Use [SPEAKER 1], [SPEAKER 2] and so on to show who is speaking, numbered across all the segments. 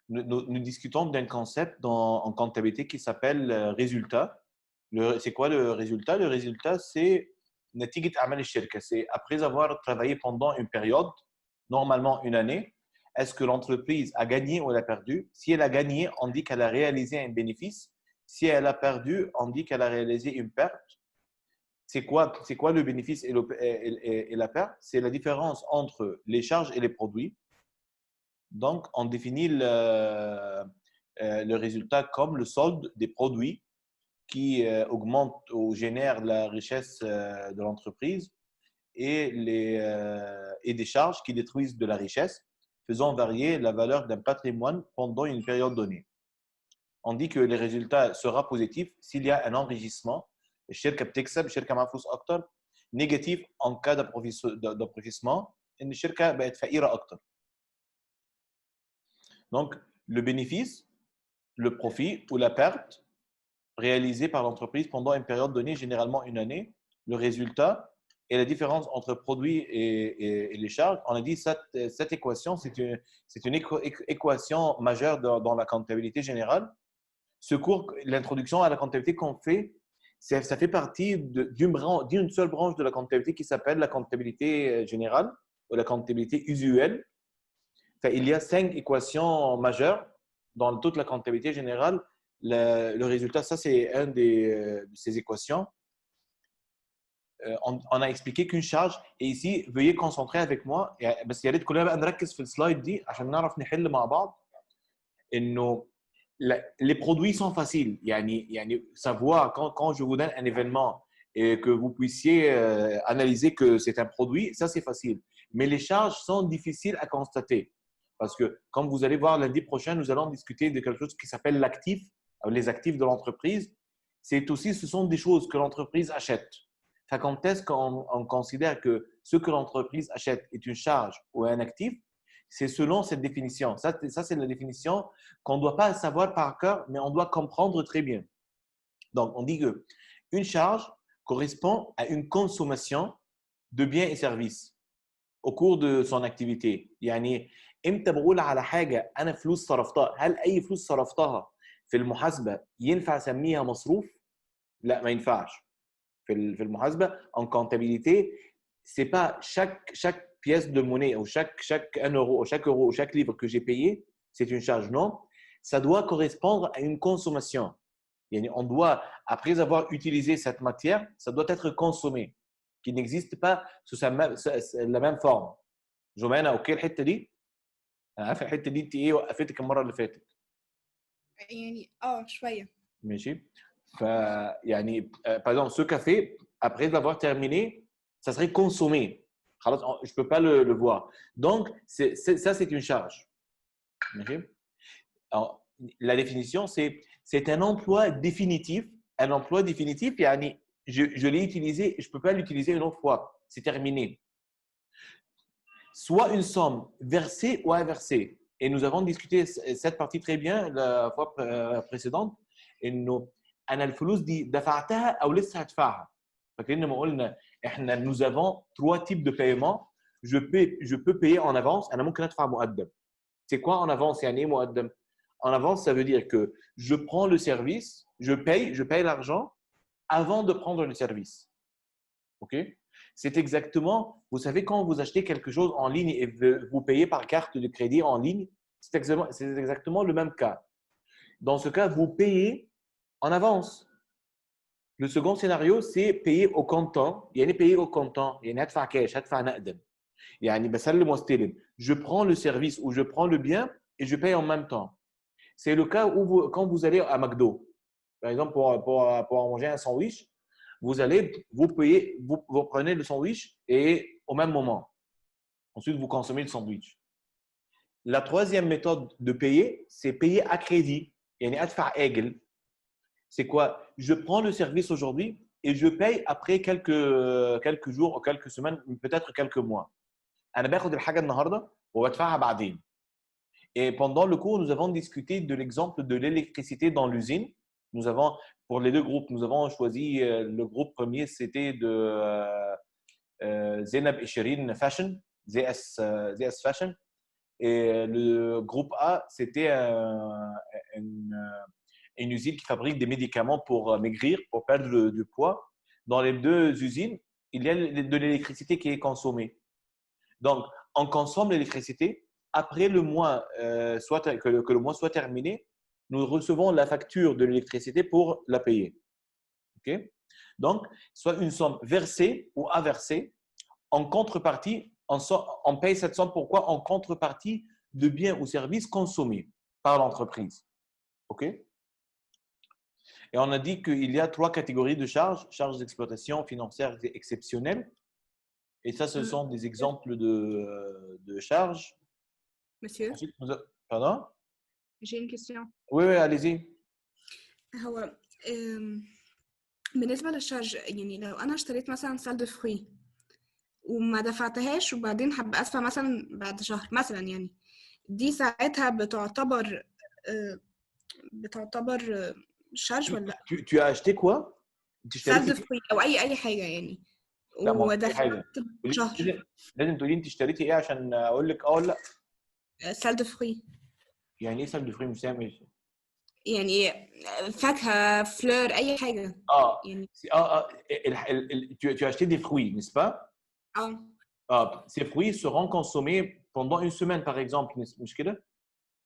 [SPEAKER 1] nous discutons d'un concept en comptabilité qui s'appelle résultat. C'est quoi le résultat? Le résultat, c'est نتيجة أعمال الشركة. C'est après avoir travaillé pendant une période, normalement une année, est-ce que l'entreprise a gagné ou elle a perdu? Si elle a gagné, on dit qu'elle a réalisé un bénéfice. Si elle a perdu, on dit qu'elle a réalisé une perte. C'est quoi le bénéfice et la perte? C'est la différence entre les charges et les produits. Donc, on définit le résultat comme le solde des produits qui augmente ou génère la richesse de l'entreprise et des charges qui détruisent de la richesse, faisant varier la valeur d'un patrimoine pendant une période donnée. On dit que le résultat sera positif s'il y a un enrichissement. الشركة بتكسب، الشركة معها فلوس أكتر. négatif en cas d'appauvrissement، إن الشركة بقت فقيرة أكتر. Donc, le bénéfice, le profit ou la perte réalisé par l'entreprise pendant une période donnée, généralement une année, le résultat et la différence entre produit et les charges. On a dit que cette équation, c'est une équation majeure dans la comptabilité générale. Ce cours, l'introduction à la comptabilité qu'on fait, ça fait partie d'une seule branche de la comptabilité qui s'appelle la comptabilité générale ou la comptabilité usuelle. Il y a 5 équations majeures dans toute la comptabilité générale. Le résultat, ça, c'est une de ces équations. On a expliqué qu'une charge, et ici, veuillez concentrer avec moi, بس يا ريت كلنا بقى نركز في السلايد دي عشان نعرف نحل مع بعض. إنه les produits sont faciles. يعني savoir quand je vous donne un événement et que vous puissiez analyser que c'est un produit, ça c'est facile. Mais les charges sont difficiles à constater. Parce que, comme vous allez voir lundi prochain, nous allons discuter de quelque chose qui s'appelle l'actif, les actifs de l'entreprise. Ce sont des choses que l'entreprise achète. Quand est-ce qu'on considère que ce que l'entreprise achète est une charge ou un actif? C'est selon cette définition. Ça c'est la définition qu'on ne doit pas savoir par cœur, mais on doit comprendre très bien. Donc, on dit qu'une charge correspond à une consommation de biens et services au cours de son activité. يعني امتى بقول على حاجه انا فلوس صرفتها، هل اي فلوس صرفتها في المحاسبه ينفع اسميها مصروف؟ لا، ما ينفعش. في المحاسبه en comptabilité, c'est pas chaque pièce de monnaie ou chaque 1 euro ou chaque livre que j'ai payé, c'est une charge. Non, ça doit correspondre à une consommation. On doit, après avoir utilisé cette matière, ça doit être consommé, qui n'existe pas sous la même forme. جمانة اوكي الحته دي؟ انا عارف الحته دي انت ايه وقفتك المره اللي فاتت.
[SPEAKER 2] يعني شويه.
[SPEAKER 1] ماشي. فيعني par exemple ce café après l'avoir terminé ça serait consommé. خلاص je peux pas le voir. Donc ça c'est une charge. ماشي. Alors la définition c'est un emploi définitif. Un emploi définitif يعني je l'ai utilisé, je peux pas l'utiliser une autre fois. C'est terminé. Soit une somme versée ou inversée. Et nous avons discuté cette partie très bien la fois précédente. إنه أنا الفلوس دي دفعتها أو لسه هدفعها. فاكرين لما قلنا إحنا nous avons 3 types de paiement. Je peux payer en avance. أنا ممكن أدفع مقدم. C'est quoi en avance؟ يعني إيه مقدم؟ En avance, ça veut dire que je prends le service, je paye l'argent avant de prendre le service. OK? C'est exactement, vous savez, quand vous achetez quelque chose en ligne et vous payez par carte de crédit en ligne, c'est exactement le même cas. Dans ce cas, vous payez en avance. Le second scénario, c'est payer au comptant. يعني payer au comptant. يعني هدفع كاش، هدفع نقدا. يعني بسلم واستلم. Je prends le service ou je prends le bien et je paye en même temps. C'est le cas où quand vous allez à McDo, par exemple, pour manger un sandwich, vous prenez le sandwich et au même moment. Ensuite, vous consommez le sandwich. La troisième méthode de payer, c'est payer à crédit. يعني أدفع آجل. C'est quoi? Je prends le service aujourd'hui et je paye après quelques jours ou quelques semaines, peut-être quelques mois. أنا باخد الحاجة النهارده وبدفعها بعدين. Et pendant le cours, nous avons discuté de l'exemple de l'électricité dans l'usine. Nous avons, pour les deux groupes, nous avons choisi le groupe premier, c'était de Zainab Ishirin Fashion, ZS Fashion. Et le groupe A, c'était une usine qui fabrique des médicaments pour maigrir, pour perdre du poids. Dans les deux usines, il y a de l'électricité qui est consommée. Donc, on consomme l'électricité. Après le mois, que le mois soit terminé, nous recevons la facture de l'électricité pour la payer. OK? Donc, soit une somme versée ou aversée. En contrepartie, on paye cette somme pourquoi? En contrepartie de biens ou services consommés par l'entreprise. OK? Et on a dit qu'il y a 3 catégories de charges: charges d'exploitation financière exceptionnelles. Et ça, ce sont des exemples de charges.
[SPEAKER 2] Monsieur,
[SPEAKER 1] Ensuite, pardon?
[SPEAKER 2] j'ai une question.
[SPEAKER 1] Oui, oui, allez-y.
[SPEAKER 2] هو بالنسبة للشارج يعني لو أنا اشتريت مثلا سالد فري وما دفعتهاش وبعدين هبقى أدفع مثلا بعد شهر مثلا يعني دي ساعتها بتعتبر شارج ولا لأ؟
[SPEAKER 1] Tu as acheté quoi? Tu
[SPEAKER 2] سالد
[SPEAKER 1] اشتريتي؟
[SPEAKER 2] فري أو أي حاجة يعني
[SPEAKER 1] لا، ما في
[SPEAKER 2] ودفعت
[SPEAKER 1] حاجه.
[SPEAKER 2] شهر
[SPEAKER 1] لازم تقولي انت اشتريتي ايه عشان اقول لك اه ولا لا.
[SPEAKER 2] سالد فري
[SPEAKER 1] يعني ايه سلد فري؟ مش فاهم ايه.
[SPEAKER 2] يعني فاكهة فلور أي حاجة
[SPEAKER 1] اه
[SPEAKER 2] يعني
[SPEAKER 1] tu as acheté des fruits, n'est-ce pas?
[SPEAKER 2] اه
[SPEAKER 1] Ces fruits seront consommés pendant une semaine, par exemple. مش كده؟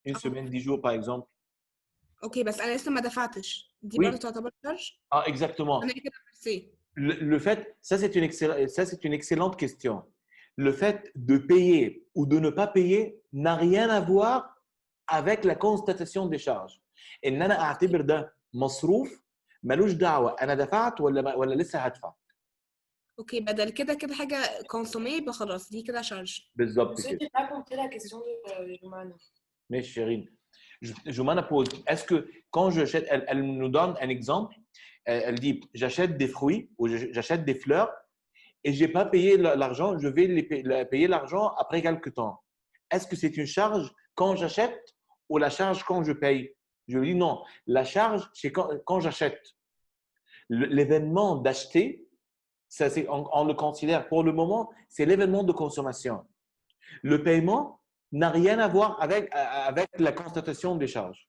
[SPEAKER 1] Une semaine, 10 jours, par exemple.
[SPEAKER 2] اوكي بس أنا لسه ما دفعتش دي برضه
[SPEAKER 1] Oui,
[SPEAKER 2] تعتبر شارج؟
[SPEAKER 1] exactement.
[SPEAKER 2] أنا كده ميرسي
[SPEAKER 1] Le fait, ça c'est une excellente question. Le fait de payer ou de ne pas payer n'a rien à voir avec la constatation des charges. ان انا اعتبر ده مصروف ملوش دعوه انا دفعت ولا لسه هدفع.
[SPEAKER 2] اوكي بدل كده كده حاجة كونسومي يبقى خلاص دي كده شارج
[SPEAKER 1] بالظبط
[SPEAKER 3] Monsieur,
[SPEAKER 1] كده.
[SPEAKER 3] j'ai pas compris la question de Jumana.
[SPEAKER 1] Mais chérie, Jumana pose, est-ce que quand j'achète, elle nous donne un exemple, elle dit j'achète des fruits ou j'achète des fleurs et je n'ai pas payé l'argent, je vais payer l'argent après quelques temps. Est-ce que c'est une charge quand j'achète ou la charge quand je paye? Je lui dis non, la charge c'est quand j'achète. L'événement d'acheter, ça, on le considère pour le moment, c'est l'événement de consommation. Le paiement n'a rien à voir avec la constatation des charges.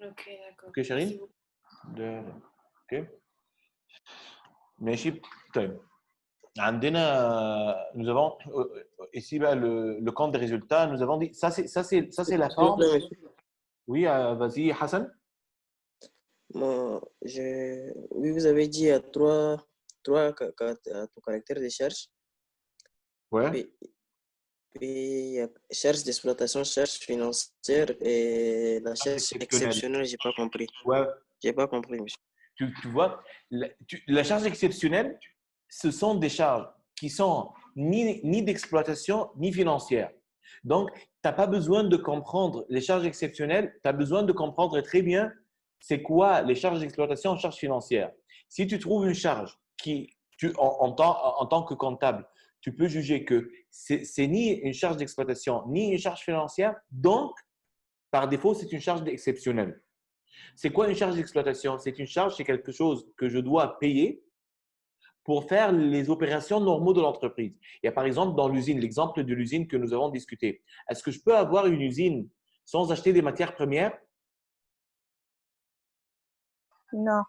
[SPEAKER 3] Ok, d'accord.
[SPEAKER 1] Ok, Chérine?
[SPEAKER 3] Merci beaucoup.
[SPEAKER 1] Ok. ماشي. طيب عندنا nous avons ici le compte des résultats. Nous avons dit ça c'est la
[SPEAKER 4] S'il vous
[SPEAKER 1] forme.
[SPEAKER 4] plaît, monsieur.
[SPEAKER 1] Oui, vas-y Hassan.
[SPEAKER 4] Moi, oui, vous avez dit à trois caractères de charge.
[SPEAKER 1] Ouais.
[SPEAKER 4] Puis il y a charge d'exploitation, charge financière et la charge exceptionnelle, j'ai pas compris.
[SPEAKER 1] Ouais.
[SPEAKER 4] J'ai pas compris, monsieur.
[SPEAKER 1] Tu vois, la charge exceptionnelle, ce sont des charges qui sont ni d'exploitation ni financières. Donc, tu n'as pas besoin de comprendre les charges exceptionnelles, tu as besoin de comprendre très bien c'est quoi les charges d'exploitation en charges financières. Si tu trouves une charge qui, en tant que comptable, tu peux juger que c'est ni une charge d'exploitation ni une charge financière, donc, par défaut, c'est une charge exceptionnelle. C'est quoi une charge d'exploitation? C'est une charge, c'est quelque chose que je dois payer pour faire les opérations normaux de l'entreprise. Il y a par exemple dans l'usine, l'exemple de l'usine que nous avons discuté. Est-ce que je peux avoir une usine sans acheter des matières premières?
[SPEAKER 5] Non.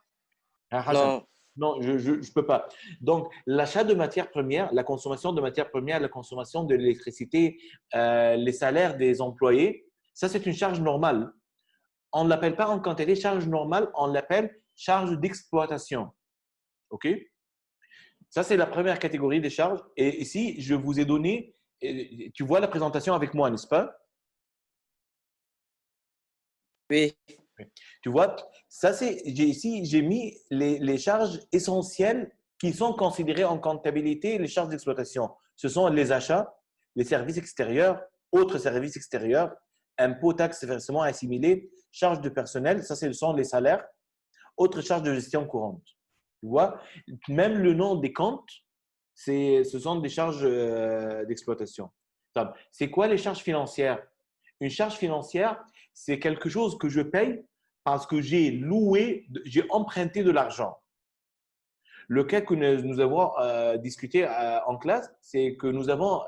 [SPEAKER 4] Non,
[SPEAKER 1] Non, je ne peux pas. Donc, l'achat de matières premières, la consommation de matières premières, la consommation de l'électricité, les salaires des employés, ça c'est une charge normale. On ne l'appelle pas en quantité charge normale, on l'appelle charge d'exploitation. OK? Ça, c'est la première catégorie des charges. Et ici, je vous ai donné, tu vois la présentation avec moi, n'est-ce pas?
[SPEAKER 4] oui,
[SPEAKER 1] Tu vois, ça, ici, j'ai mis les charges essentielles qui sont considérées en comptabilité les charges d'exploitation. Ce sont les achats, les services extérieurs, autres services extérieurs, impôts, taxes, versements assimilés, charges de personnel, ça, ce sont les salaires, autres charges de gestion courante. Tu vois, même le nom des comptes, ce sont des charges d'exploitation. C'est quoi les charges financières? Une charge financière, c'est quelque chose que je paye parce que j'ai emprunté de l'argent. Le cas que nous avons discuté en classe, c'est que nous avons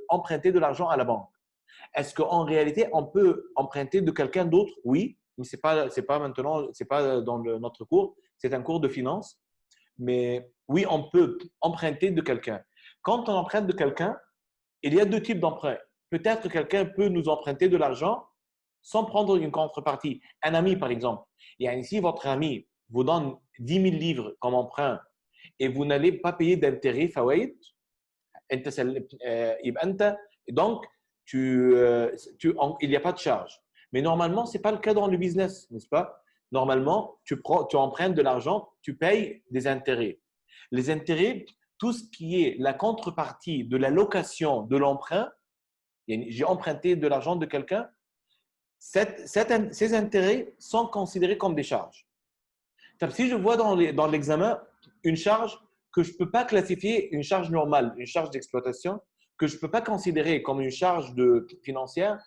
[SPEAKER 1] emprunté de l'argent à la banque. Est-ce qu'en réalité, on peut emprunter de quelqu'un d'autre? Oui, mais c'est pas maintenant, c'est pas dans notre cours, c'est un cours de finance. Mais oui, on peut emprunter de quelqu'un. Quand on emprunte de quelqu'un, il y a deux types d'emprunts. Peut-être que quelqu'un peut nous emprunter de l'argent sans prendre une contrepartie. Un ami, par exemple. Et ici, votre ami vous donne 10 000 livres comme emprunt et vous n'allez pas payer d'intérêt, فوائد, يبقى أنت donc il n'y a pas de charge. Mais normalement, ce n'est pas le cas dans le business, n'est-ce pas? Normalement, tu empruntes de l'argent, tu payes des intérêts. Les intérêts, tout ce qui est la contrepartie de la location de l'emprunt, j'ai emprunté de l'argent de quelqu'un, ces intérêts sont considérés comme des charges. Si je vois dans l'examen une charge que je ne peux pas classifier une charge normale, une charge d'exploitation, que je ne peux pas considérer comme une charge financière,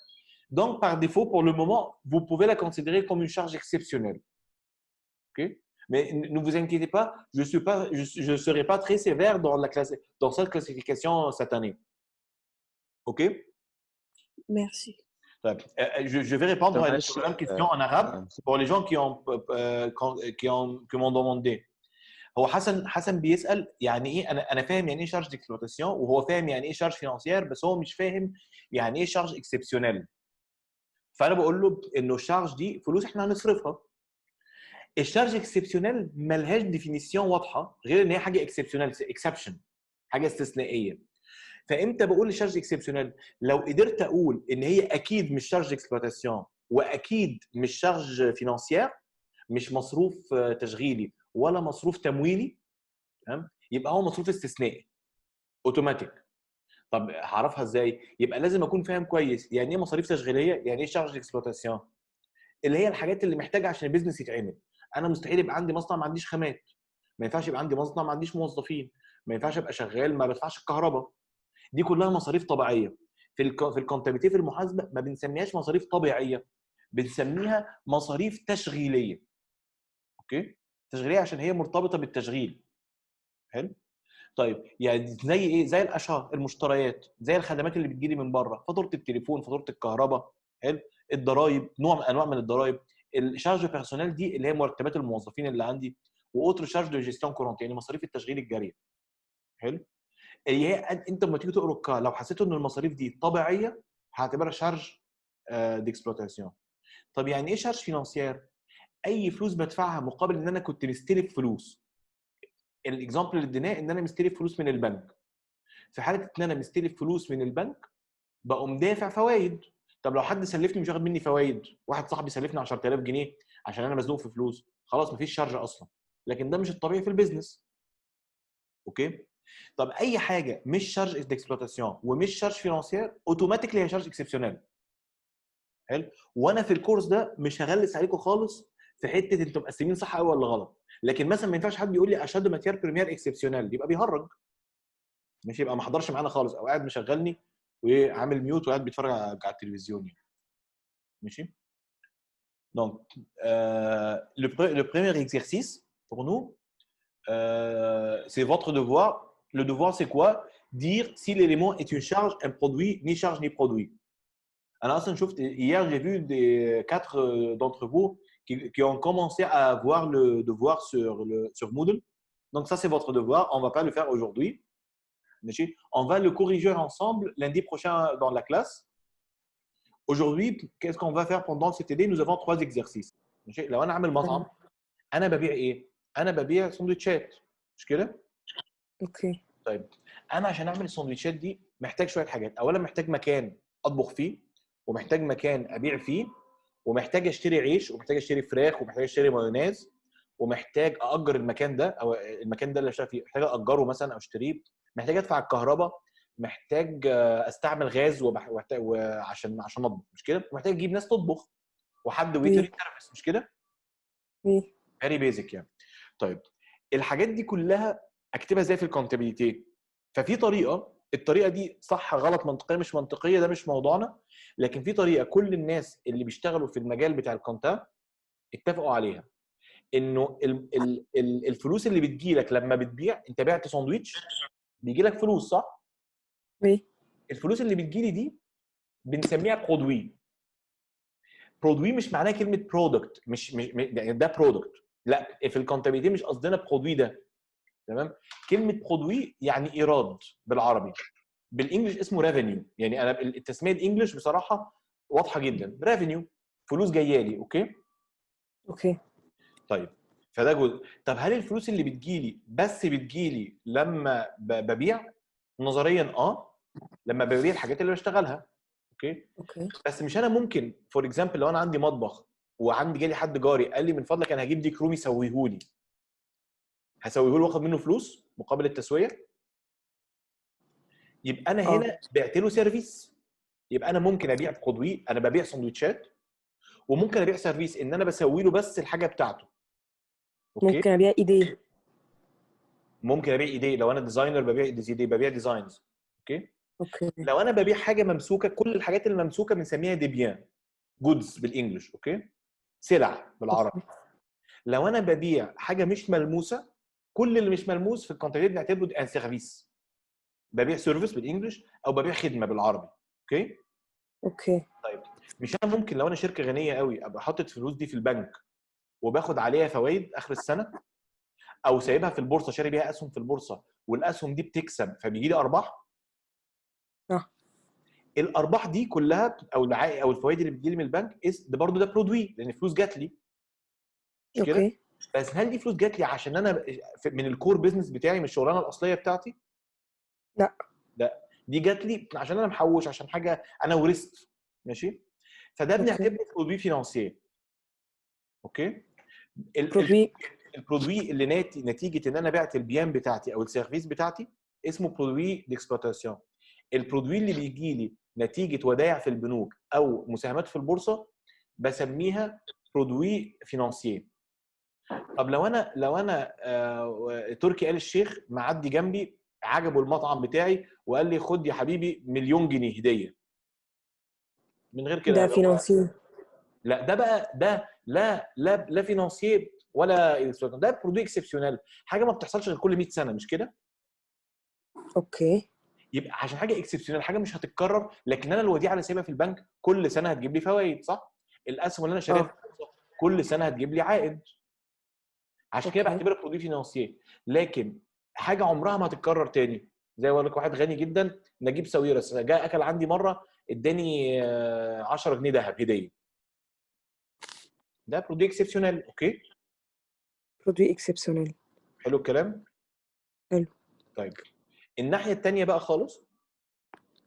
[SPEAKER 1] donc par défaut, pour le moment, vous pouvez la considérer comme une charge exceptionnelle. Okay? Mais ne vous inquiétez pas, je ne serai pas très sévère dans cette classification cette année. OK?
[SPEAKER 3] Merci.
[SPEAKER 1] Je vais répondre à une question en arabe pour les gens qui m'ont demandé. هو حسن بيسأل يعني ايه انا فاهم يعني ايه شارج ديكسبلوتاسيون وهو فاهم يعني ايه شارج فينانسيير بس هو مش فاهم يعني ايه شارج اكسبسيونيل. فانا بقول له انه الشارج دي فلوس احنا هنصرفها. الشارج اكسبسيونيل ملهاش ديفينيسيون واضحه غير ان هي حاجه اكسبسيونيل اكسبشن حاجه استثنائيه. فامتى بقول الشارج اكسبسيونيل؟ لو قدرت اقول ان هي اكيد مش شارج اكسبلوتاسيون واكيد مش شارج فينانسيير مش مصروف تشغيلي ولا مصروف تمويلي تمام يبقى هو مصروف استثنائي اوتوماتيك. طب هعرفها ازاي؟ يبقى لازم اكون فاهم كويس يعني ايه مصاريف تشغيليه يعني ايه شارج اكسبلوتاسيون اللي هي الحاجات اللي محتاجه عشان البيزنس يتعمل. انا مستحيل يبقى عندي مصنع ما عنديش خامات، ما ينفعش يبقى عندي مصنع ما عنديش موظفين، ما ينفعش ابقى شغال ما بدفعش الكهرباء. دي كلها مصاريف طبيعيه. في الكونتابيلتي في المحاسبه ما بنسميهاش مصاريف طبيعيه، بنسميها مصاريف تشغيليه. اوكي؟ تشغيليه عشان هي مرتبطه بالتشغيل. حلو؟ طيب يعني زي ايه؟ زي الاشهار، المشتريات، زي الخدمات اللي بتجيلي من بره، فاتوره التليفون، فاتوره الكهرباء، حلو؟ الضرايب، انواع من الضرايب، الشارج بيرسونيل دي اللي هي مرتبات الموظفين اللي عندي، واوتر شارج دو جيستيون كورونت يعني مصاريف التشغيل الجاريه. حلو؟ هي انت لما تيجي تقرا لو حسيت ان المصاريف دي طبيعيه هعتبرها شارج ديكسبلوتاسيون. طب يعني ايه شارج فينانسيير؟ اي فلوس بدفعها مقابل ان انا كنت مستلف فلوس. الاكزامبل اللي اديناه ان انا مستلف فلوس من البنك. في حاله ان انا مستلف فلوس من البنك بقوم دافع فوائد. طب لو حد سلفني مش واخد مني فوائد، واحد صاحبي سلفني 10000 جنيه عشان انا مزنوق في فلوس، خلاص مفيش شارج اصلا. لكن ده مش الطبيعي في البيزنس. اوكي؟ طب اي حاجه مش شارج ديكسبلوتاسيون ومش شارج فينانسيير اوتوماتيكلي هي شارج اكسبسيونيل. حلو؟ وانا في الكورس ده مش هغلس عليكم خالص في حته انتوا مقسمين صح قوي ولا غلط. لكن مثلا ما ينفعش حد يقول لي اشهد ماتير بريمير اكسبسيونيل يبقى بيهرج. مش يبقى ما حضرش معانا خالص او قاعد مشغلني وعامل ميوت وقاعد بيتفرج على التلفزيون يعني. ماشي؟ Donc, le premier exercice pour nous, c'est votre devoir. Le devoir, c'est quoi? Dire si l'élément est une charge, un produit, ni charge ni produit. Alors, hier, j'ai vu 4 d'entre vous qui ont commencé à avoir le devoir sur Moodle. Donc, ça, c'est votre devoir. On ne va pas le faire aujourd'hui. On va le corriger ensemble lundi prochain dans la classe. Aujourd'hui, qu'est-ce qu'on va faire pendant cette année? Nous avons 3 exercices. لو انا عامل مطعم انا ببيع ايه؟ انا ببيع سندوتشات مش كده؟
[SPEAKER 3] اوكي.
[SPEAKER 1] طيب انا عشان اعمل السندوتشات دي محتاج شويه حاجات. اولا محتاج مكان اطبخ فيه، ومحتاج مكان ابيع فيه، ومحتاج اشتري عيش، ومحتاج اشتري فراخ، ومحتاج اشتري مايونيز، ومحتاج اجر المكان ده او المكان ده اللي اشتغل فيه محتاج اجره مثلا او اشتريه، محتاج ادفع الكهرباء، محتاج استعمل غاز عشان اطبخ مش كده؟ ومحتاج اجيب ناس تطبخ وحد ويتر يتربس مش كده؟ فيري بيزك يعني. طيب الحاجات دي كلها اكتبها ازاي في الكونتابيلتي؟ ففي الطريقه دي صح غلط منطقيه مش منطقيه ده مش موضوعنا، لكن في طريقه كل الناس اللي بيشتغلوا في المجال بتاع الكونتاب اتفقوا عليها. انه الفلوس اللي بتجيلك لما بتبيع، انت بعت ساندويتش بيجي لك فلوس صح؟
[SPEAKER 3] Oui.
[SPEAKER 1] الفلوس اللي بتجيلي دي بنسميها برودوي. برودوي مش معناه كلمه برودكت، مش يعني ده برودكت، لا في الكونتابيلتي مش قصدنا برودوي ده، تمام؟ كلمه برودوي يعني ايراد بالعربي، بالانجلش اسمه ريفينيو. يعني انا التسميه الانجليش بصراحه واضحه جدا، ريفينيو، فلوس جايه لي. اوكي
[SPEAKER 3] Ok.
[SPEAKER 1] طيب، فده جزء. طب هل الفلوس اللي بتجيلي بس بتجيلي لما ببيع؟ نظريا لما ببيع الحاجات اللي بشتغلها. اوكي
[SPEAKER 3] Ok.
[SPEAKER 1] بس مش انا ممكن فور اكزامبل لو انا عندي مطبخ وعندي جالي حد جاري قال لي من فضلك انا هجيب ديك رومي سويهولي، هسويهولي واخد منه فلوس مقابل التسويه؟ يبقى انا هنا بعت له سيرفيس. يبقى انا ممكن ابيع برودوي، انا ببيع سندوتشات، وممكن ابيع سيرفيس ان انا بسوي له بس الحاجه بتاعته. اوكي
[SPEAKER 3] ممكن ابيع ايديه.
[SPEAKER 1] ممكن ابيع ايديه، لو انا ديزاينر ببيع ايديه، ببيع ديزاينز. اوكي
[SPEAKER 3] اوكي.
[SPEAKER 1] لو انا ببيع حاجه ممسوكه، كل الحاجات الممسوكه بنسميها ديبيان، جودز بالانجلش. اوكي سلع بالعربي. لو انا ببيع حاجه مش ملموسه، كل اللي مش ملموس في الكونتينر بنعتبره ان سيرفيس، ببيع سيرفيس بالانجلش او ببيع خدمه بالعربي. اوكي
[SPEAKER 3] اوكي.
[SPEAKER 1] طيب، مش انا ممكن لو انا شركه غنيه قوي ابقى حاطط فلوس دي في البنك وباخد عليها فوائد اخر السنه، او سايبها في البورصه شاري بيها اسهم في البورصه والاسهم دي بتكسب فبيجي لي ارباح؟
[SPEAKER 3] صح.
[SPEAKER 1] الارباح دي كلها او العائد او الفوائد اللي بتجي لي من البنك ده برضو ده برودوي، لان فلوس جات لي، مش كده؟
[SPEAKER 3] اوكي.
[SPEAKER 1] بس هل دي فلوس جات لي عشان انا من الكور بزنس بتاعي، من الشغلانه الاصليه بتاعتي؟
[SPEAKER 3] لا.
[SPEAKER 1] لا، دي جات لي عشان انا محوش، عشان حاجه انا ورثت. ماشي، فده
[SPEAKER 3] اوكي.
[SPEAKER 1] بنعتبره برودوي فينانسير. اوكي
[SPEAKER 3] برودوي.
[SPEAKER 1] البرودوي اللي نتيجه ان انا بعت البيان بتاعتي او السيرفيس بتاعتي اسمه برودوي ديكسبلوتاسيون. البرودوي اللي بيجي لي نتيجه ودائع في البنوك او مساهمات في البورصه بسميها برودوي فينانسير. طب لو انا تركي آل الشيخ معدي جنبي، عجبه المطعم بتاعي وقال لي خد يا حبيبي مليون جنيه هديه، من غير كده
[SPEAKER 3] ده
[SPEAKER 1] هيبقى هو؟
[SPEAKER 3] فينانسير.
[SPEAKER 1] لا، ده بقى ده لا فينانسير ولا إكسبلوتاسيون. ده برودوي اكسبسيونال، حاجه ما بتحصلش غير كل 100 سنه، مش كده؟
[SPEAKER 3] اوكي.
[SPEAKER 1] يبقى عشان حاجه اكسبسيونال، حاجه مش هتتكرر، لكن انا الوديعه اللي سايبها في البنك كل سنه هتجيب لي فوائد، صح؟ الاسهم اللي انا شاريها في البورصه كل سنه هتجيب لي عائد، عشان كده
[SPEAKER 3] اوكي.
[SPEAKER 1] بعتبرها برودوي فينانسير. لكن حاجه عمرها ما هتتكرر تاني. زي ما اقول لك واحد غني جدا، نجيب ساويرس، جاء اكل عندي مره اداني 10 جنيه ذهب هديه، ده برودوي اكسبسيونال. اوكي
[SPEAKER 3] برودوي اكسبسيونيل.
[SPEAKER 1] حلو الكلام.
[SPEAKER 3] حلو.
[SPEAKER 1] طيب الناحيه الثانيه بقى خالص،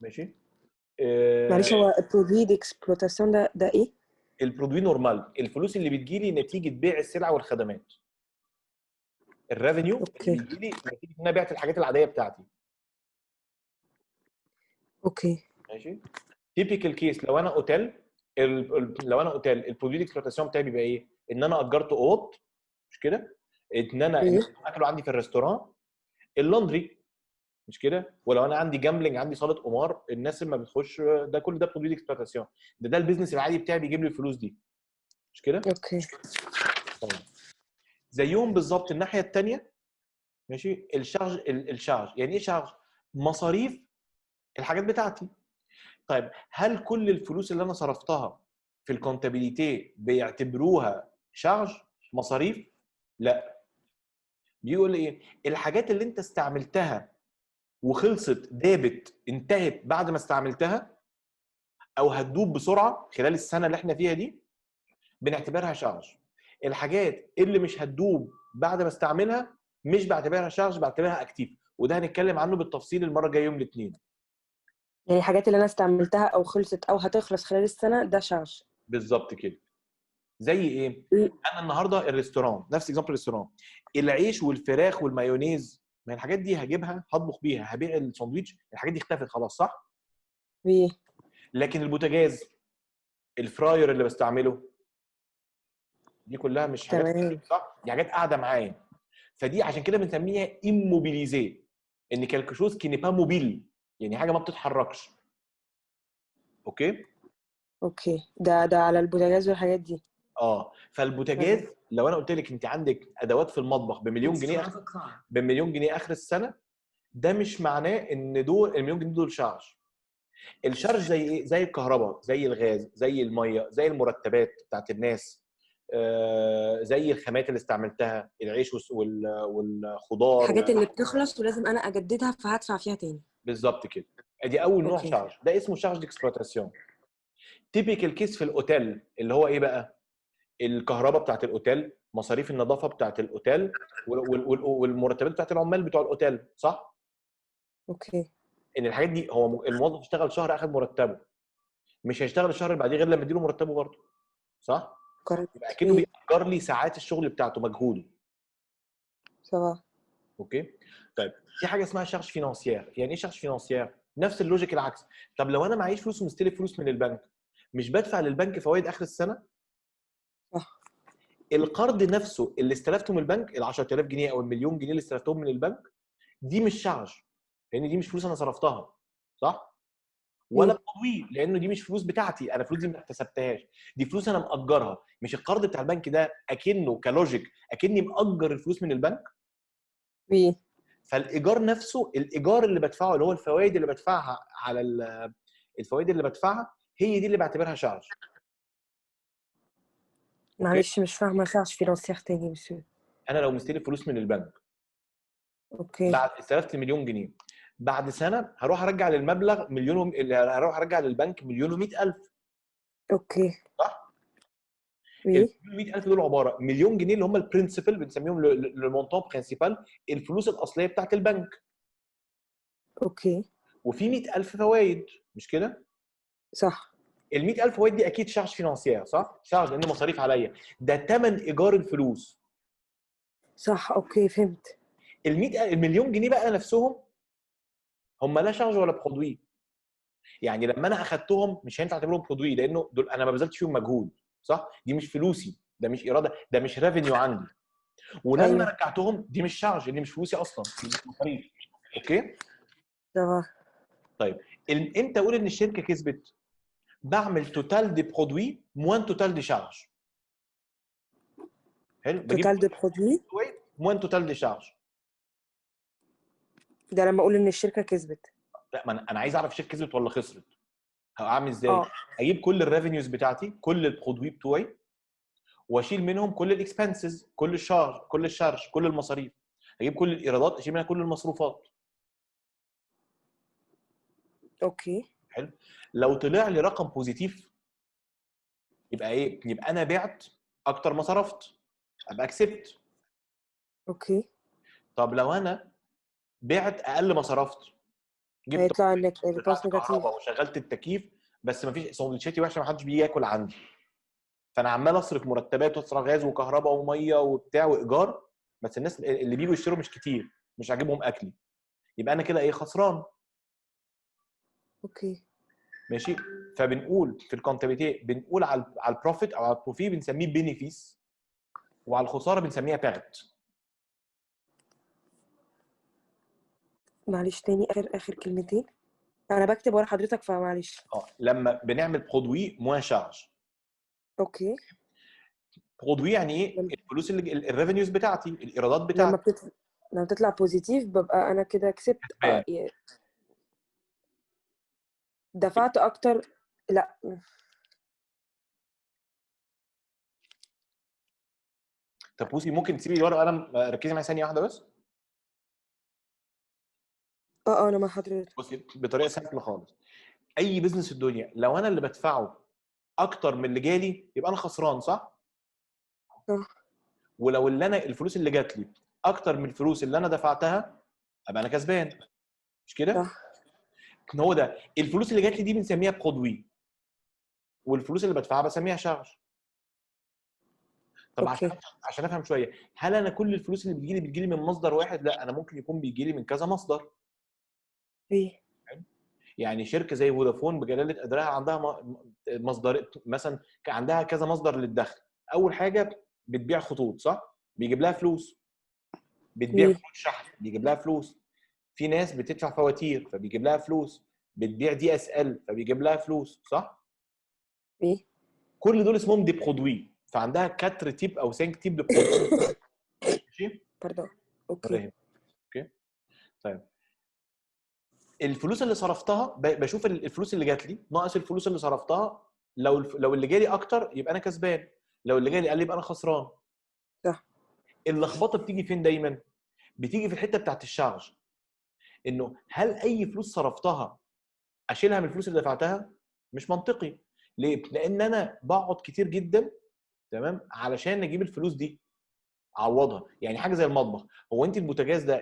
[SPEAKER 1] ماشي،
[SPEAKER 3] معلش، هو البرودوي ديكسبلوتاسيون ده ايه؟
[SPEAKER 1] البرودوي نورمال، الفلوس اللي بتجيلي نتيجه بيع السلع والخدمات، الريفينيو
[SPEAKER 3] اوكي.
[SPEAKER 1] اللي بيجيلي نتيجه ان انا بعت الحاجات العاديه بتاعتي.
[SPEAKER 3] اوكي.
[SPEAKER 1] ماشي، تيبيكال كيس لو انا اوتيل، لو انا اوتيل البرودوي اكسبلوتاسيون بتاعي بيبقى ايه؟ ان انا اجرت اوض، مش كده؟ ان انا اكلوا عندي في الريستوران، اللندري، مش كده؟ ولو انا عندي جامبلنج، عندي صاله قمار، الناس اللي ما بتخش، ده كل ده برودوي اكسبلوتاسيون، ده البيزنس العادي بتاعي بيجيب لي الفلوس دي، مش كده؟
[SPEAKER 3] اوكي.
[SPEAKER 1] طيب زيهم بالظبط الناحيه الثانيه، ماشي، الشارج. الشارج يعني ايه شارج؟ مصاريف الحاجات بتاعتي. طيب هل كل الفلوس اللي انا صرفتها في الكونتابيليتي بيعتبروها شارج، مصاريف؟ لا، بيقول ايه؟ الحاجات اللي انت استعملتها وخلصت، دابت، انتهت بعد ما استعملتها، او هتدوب بسرعه خلال السنه اللي احنا فيها دي، بنعتبرها شارج. الحاجات اللي مش هتدوب بعد ما استعملها مش بعتبرها شارج، بعتبرها اكتيف، وده هنتكلم عنه بالتفصيل المره الجايه يوم الاثنين.
[SPEAKER 3] يعني الحاجات اللي انا استعملتها او خلصت او هتخلص خلال السنه ده شارج.
[SPEAKER 1] بالظبط كده. زي ايه؟ انا النهارده الريستوران، نفس اكزامبل الريستوران، العيش والفراخ والمايونيز، ما الحاجات دي هجيبها هطبخ بيها، هبيع الساندوتش، الحاجات دي اختفت خلاص، صح؟
[SPEAKER 3] وي.
[SPEAKER 1] لكن البوتاجاز، الفراير اللي بستعمله، دي كلها مش حاجات
[SPEAKER 3] تمام.
[SPEAKER 1] اختفت، صح؟ دي حاجات قاعده معايا. فدي عشان كده بنسميها immobilisé، ان quelque chose qui n'est pas mobile، يعني حاجه ما بتتحركش. اوكي؟
[SPEAKER 3] اوكي. ده على البوتاجاز والحاجات دي.
[SPEAKER 1] فالبوتاجاز لو انا قلت لك انت عندك ادوات في المطبخ بمليون جنيه اخر السنه، ده مش معناه ان دول المليون جنيه دول شارج. الشارج زي ايه؟ زي الكهرباء، زي الغاز، زي الميه، زي المرتبات بتاعت الناس، زي الخامات اللي استعملتها، العيش والخضار
[SPEAKER 3] الحاجات اللي بتخلص ولازم انا اجددها فهدفع فيها تاني.
[SPEAKER 1] بالظبط كده. ادي اول نوع
[SPEAKER 3] اوكي.
[SPEAKER 1] شارج، ده اسمه شارج ديكسبلواتاسيون. تيبيكال كيس في الاوتيل اللي هو ايه بقى؟ الكهرباء بتاعت الاوتيل، مصاريف النظافه بتاعت الاوتيل، والمرتبات بتاعت العمال بتوع الاوتيل، صح؟
[SPEAKER 3] اوكي.
[SPEAKER 1] ان الحاجات دي هو الموظف اشتغل شهر اخذ مرتبه، مش هيشتغل الشهر اللي بعديه غير لما اديله مرتبه برضه، صح؟ يبقى
[SPEAKER 3] كوركت.
[SPEAKER 1] اكنه بيأجر لي ساعات الشغل بتاعته مجهول.
[SPEAKER 3] سوا.
[SPEAKER 1] اوكي. طيب في حاجه اسمها شارج فينانسيير. يعني ايه شارج فينانسيير؟ نفس اللوجيك العكس. طب لو انا معيش فلوس ومستلف فلوس من البنك، مش بدفع للبنك فوائد اخر السنه؟
[SPEAKER 3] صح.
[SPEAKER 1] القرض نفسه اللي استلفته من البنك، ال 10000 جنيه او المليون جنيه اللي استلفتهم من البنك، دي مش شارج، لان دي مش فلوس انا صرفتها، صح؟ ولا تطويل، لانه دي مش فلوس بتاعتي، انا فلوس دي ما اكتسبتهاش، دي فلوس انا مأجرها. مش القرض بتاع البنك ده اكنه كلوجيك اكني مأجر الفلوس من البنك؟
[SPEAKER 3] وي.
[SPEAKER 1] فالايجار نفسه، الايجار اللي بدفعه اللي هو الفوائد اللي بدفعها على الفوائد اللي بدفعها، هي دي اللي بعتبرها شارج.
[SPEAKER 3] معلش مش فاهمه شارج فينانسيير تاني مسيو.
[SPEAKER 1] انا لو مستلف فلوس من البنك،
[SPEAKER 3] اوكي.
[SPEAKER 1] بعد استلفت مليون جنيه، بعد سنه هروح ارجع للمبلغ مليون، هروح ارجع للبنك مليون و100 الف،
[SPEAKER 3] اوكي.
[SPEAKER 1] صح؟
[SPEAKER 3] وي.
[SPEAKER 1] ال 100,000 دول عباره مليون جنيه اللي هم البرنسبل، بنسميهم لو مونطون برينسيبال، الفلوس الاصليه بتاعت البنك،
[SPEAKER 3] اوكي.
[SPEAKER 1] وفي 100,000 فوائد، مش كده؟
[SPEAKER 3] صح.
[SPEAKER 1] ال 100,000 فوائد دي اكيد شارج فينانسيير، صح؟ شارج لان مصاريف عليا، ده ثمن ايجار الفلوس.
[SPEAKER 3] صح. اوكي فهمت.
[SPEAKER 1] المليون جنيه بقى نفسهم هم لا شارج ولا برودوي. يعني لما انا اخدتهم مش هينفع اعتبرهم برودوي، لانه دول انا ما بذلتش فيهم مجهود، صح؟ دي مش فلوسي، ده مش اراده، ده مش ريفينيو عندي. ولما
[SPEAKER 3] ايوه.
[SPEAKER 1] رجعتهم دي مش شارج، دي مش فلوسي اصلا، دي مش مصاريف. اوكي؟
[SPEAKER 3] سوا.
[SPEAKER 1] طيب امتى اقول ان الشركه كسبت؟ بعمل توتال دي برودوي موان توتال دي شارج. حلو، بجيب
[SPEAKER 3] توتال دو برودوي
[SPEAKER 1] موان توتال دي شارج.
[SPEAKER 3] ده لما اقول ان الشركه كسبت.
[SPEAKER 1] لا، ما انا عايز اعرف الشركه كسبت ولا خسرت. هعمل ازاي؟
[SPEAKER 3] اه.
[SPEAKER 1] اجيب كل الريفينيوز بتاعتي، كل البرودوي بتوعي، واشيل منهم كل الاكسبنسز، كل الشارج، كل المصاريف. اجيب كل الايرادات، اشيل منها كل المصروفات.
[SPEAKER 3] اوكي.
[SPEAKER 1] حلو. لو طلع لي رقم بوزيتيف، يبقى ايه؟ يبقى انا بعت اكتر ما صرفت، ابقى كسبت.
[SPEAKER 3] اوكي.
[SPEAKER 1] طب لو انا بعت اقل ما صرفت، جبت
[SPEAKER 3] هيطلع انك
[SPEAKER 1] دفعت
[SPEAKER 3] الباص نيجاتيف.
[SPEAKER 1] كهرباء وشغلت التكييف، بس ما فيش، سندوتشاتي وحشه، ما حدش بيجي ياكل عندي، فانا عمال اصرف مرتبات واصرف غاز وكهرباء وميه وبتاع وايجار، بس الناس اللي بيجوا يشتروا مش كتير، مش عاجبهم اكلي، يبقى انا كده ايه؟ خسران.
[SPEAKER 3] اوكي.
[SPEAKER 1] ماشي. فبنقول في الكونتابيلتي، بنقول على البروفيت او على البروفي بنسميه بينيفيس، وعلى الخساره بنسميها بيرت.
[SPEAKER 3] معلش تاني اخر كلمتين، انا بكتب ورا حضرتك فمعلش.
[SPEAKER 1] لما بنعمل برودوي موان شارج.
[SPEAKER 3] اوكي.
[SPEAKER 1] برودوي يعني ايه؟ الفلوس اللي الريفينيوز بتاعتي، الايرادات
[SPEAKER 3] لما
[SPEAKER 1] بتاعتي.
[SPEAKER 3] لما تطلع بوزيتيف ببقى انا كده كسبت. دفعت اكتر. لا.
[SPEAKER 1] طب بوسي، ممكن تسيبي الورقه وقلم، ركزي معايا ثانيه واحده بس.
[SPEAKER 3] انا مع حضرتك.
[SPEAKER 1] بصي بطريقه سهله خالص، اي بزنس في الدنيا لو انا اللي بدفعه اكتر من اللي جالي يبقى انا خسران، صح؟
[SPEAKER 3] صح.
[SPEAKER 1] ولو اللي انا الفلوس اللي جات لي اكتر من الفلوس اللي انا دفعتها ابقى انا كسبان، مش كده؟
[SPEAKER 3] صح.
[SPEAKER 1] هو ده الفلوس اللي جات لي دي بنسميها برودوي، والفلوس اللي بدفعها بسميها شارج. طب
[SPEAKER 3] اوكي.
[SPEAKER 1] عشان افهم شويه، هل انا كل الفلوس اللي بتجي لي من مصدر واحد؟ لا، انا ممكن يكون بيجي لي من كذا مصدر.
[SPEAKER 3] ايه.
[SPEAKER 1] يعني شركه زي فودافون بجلاله قدرها عندها مصدر، مثلا كان عندها كذا مصدر للدخل. اول حاجه بتبيع خطوط، صح؟ بيجيب لها فلوس. بتبيع خطوط شحن، بيجيب لها فلوس. في ناس بتدفع فواتير فبيجيب لها فلوس. بتبيع DSL فبيجيب لها فلوس، صح؟
[SPEAKER 3] ايه.
[SPEAKER 1] كل دول اسمهم دي برودوي. فعندها 4 تيب او 5 تيب de produits. ماشي؟
[SPEAKER 3] باردون. اوكي.
[SPEAKER 1] ولا يهمك. اوكي طيب الفلوس اللي صرفتها بشوف الفلوس اللي جات لي ناقص الفلوس اللي صرفتها. لو اللي جالي اكتر يبقى انا كسبان، لو اللي جالي قل يبقى انا خسران.
[SPEAKER 3] صح.
[SPEAKER 1] اللخبطه بتيجي فين دايما؟ بتيجي في الحته بتاعت الشارج، انه هل اي فلوس صرفتها اشيلها من الفلوس اللي دفعتها؟ مش منطقي. ليه؟ لان انا بقعد كتير جدا تمام علشان اجيب الفلوس دي اعوضها. يعني حاجه زي المطبخ، هو انت البوتاجاز ده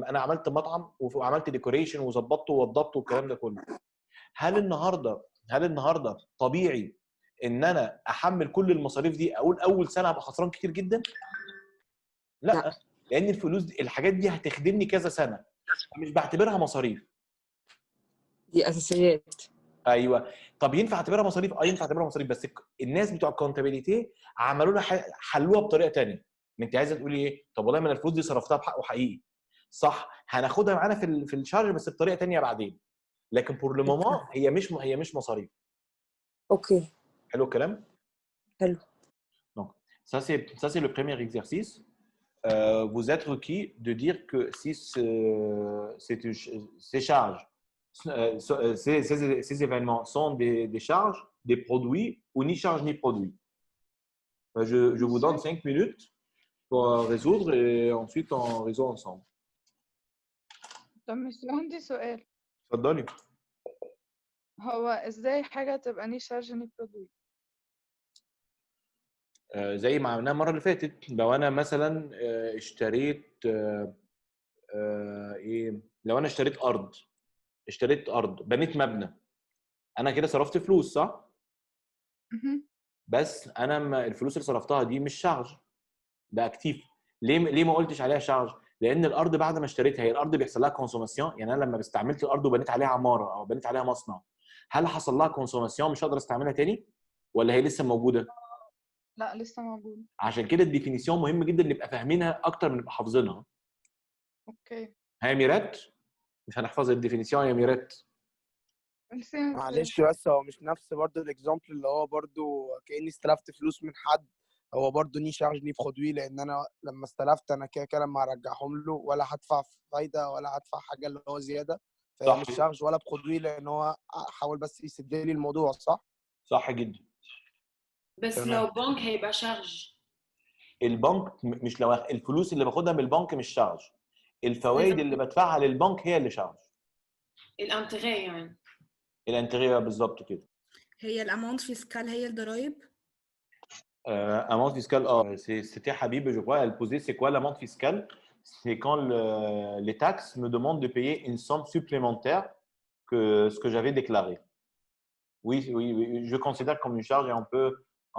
[SPEAKER 1] انا عملت مطعم وعملت ديكوريشن وظبطته ووضبته والكلام ده كله، هل النهارده طبيعي ان انا احمل كل المصاريف دي اقول اول سنه هبقى خسران كتير جدا؟ لا,
[SPEAKER 3] لا.
[SPEAKER 1] لان الفلوس دي الحاجات دي هتخدمني كذا سنه، مش بعتبرها مصاريف.
[SPEAKER 3] دي اساسيات.
[SPEAKER 1] ايوه. طب ينفع اعتبرها مصاريف؟ ينفع اعتبرها مصاريف، بس الناس بتوع الكونتابيليتي عملوا لها حلوها بطريقه ثانيه. انت عايزه تقولي ايه؟ طب والله ما انا الفلوس دي صرفتها بحقه حقيقي، صح، هناخدها معانا في الشارج بس بطريقه ثانيه بعدين، لكن بور لو مومون هي مش مصاريف.
[SPEAKER 3] اوكي.
[SPEAKER 1] حلو الكلام.
[SPEAKER 3] حلو.
[SPEAKER 1] Donc ça c'est le premier exercice. Vous êtes requis de dire que si ces charges, ces événements sont des charges, des produits ou ni charges ni produits. Je vous donne 5 minutes pour résoudre et ensuite on résout ensemble.
[SPEAKER 5] طب مش عندي سؤال،
[SPEAKER 1] اتفضلي.
[SPEAKER 5] هو ازاي حاجة تبقى ني شارج ني برودوي؟
[SPEAKER 1] زي ما عملناها المره اللي فاتت، لو انا مثلا اشتريت ايه، لو انا اشتريت ارض بنيت مبنى، انا كده صرفت فلوس صح؟ بس انا الفلوس اللي صرفتها دي مش شارج، ده اكتيف. ليه ما قلتش عليها شارج؟ لان الارض بعد ما اشتريتها، هي الارض بيحصل لها كونسوماسيون. يعني انا لما استعملت الارض وبنيت عليها عماره او بنيت عليها مصنع، هل حصل لها كونسوماسيون مش هقدر استعملها تاني ولا هي لسه موجوده؟
[SPEAKER 5] لا لسه موجود.
[SPEAKER 1] عشان كده الديفينيسيون مهم جدا نبقى فاهمينها اكتر من نبقى حافظينها.
[SPEAKER 5] اوكي.
[SPEAKER 1] هي ميرات مش هنحفظ الديفينيسيون يا ميرات.
[SPEAKER 6] معلش بس هو مش نفس برضه الاكزامبل اللي هو برضه كاني استلفت فلوس من حد، هو برضه ني شارج ني برودوي، لان انا لما استلفت انا كده كده لما هرجعهم له ولا هدفع فايده ولا هدفع حاجه اللي هو زياده، فهي
[SPEAKER 1] صح.
[SPEAKER 6] مش شارج ولا برودوي، لان هو حاول بس يسد لي الموضوع. صح؟
[SPEAKER 1] صح جدا.
[SPEAKER 7] بس
[SPEAKER 6] تمام.
[SPEAKER 7] لو بنك هيبقى شارج.
[SPEAKER 1] البنك مش، لو الفلوس اللي باخدها من البنك مش شارج، الفوائد اللي بدفعها للبنك هي اللي شارج.
[SPEAKER 7] الانتغي يعني.
[SPEAKER 1] الانتريه بالظبط كده.
[SPEAKER 2] هي الاماونت فيسكال هي الضرايب.
[SPEAKER 1] Amende fiscale, c'était Habib, je crois, elle posait c'est quoi l'amende fiscale? C'est quand les taxes me demandent de payer une somme supplémentaire que ce que j'avais déclaré. Oui, je considère comme une charge et on peut,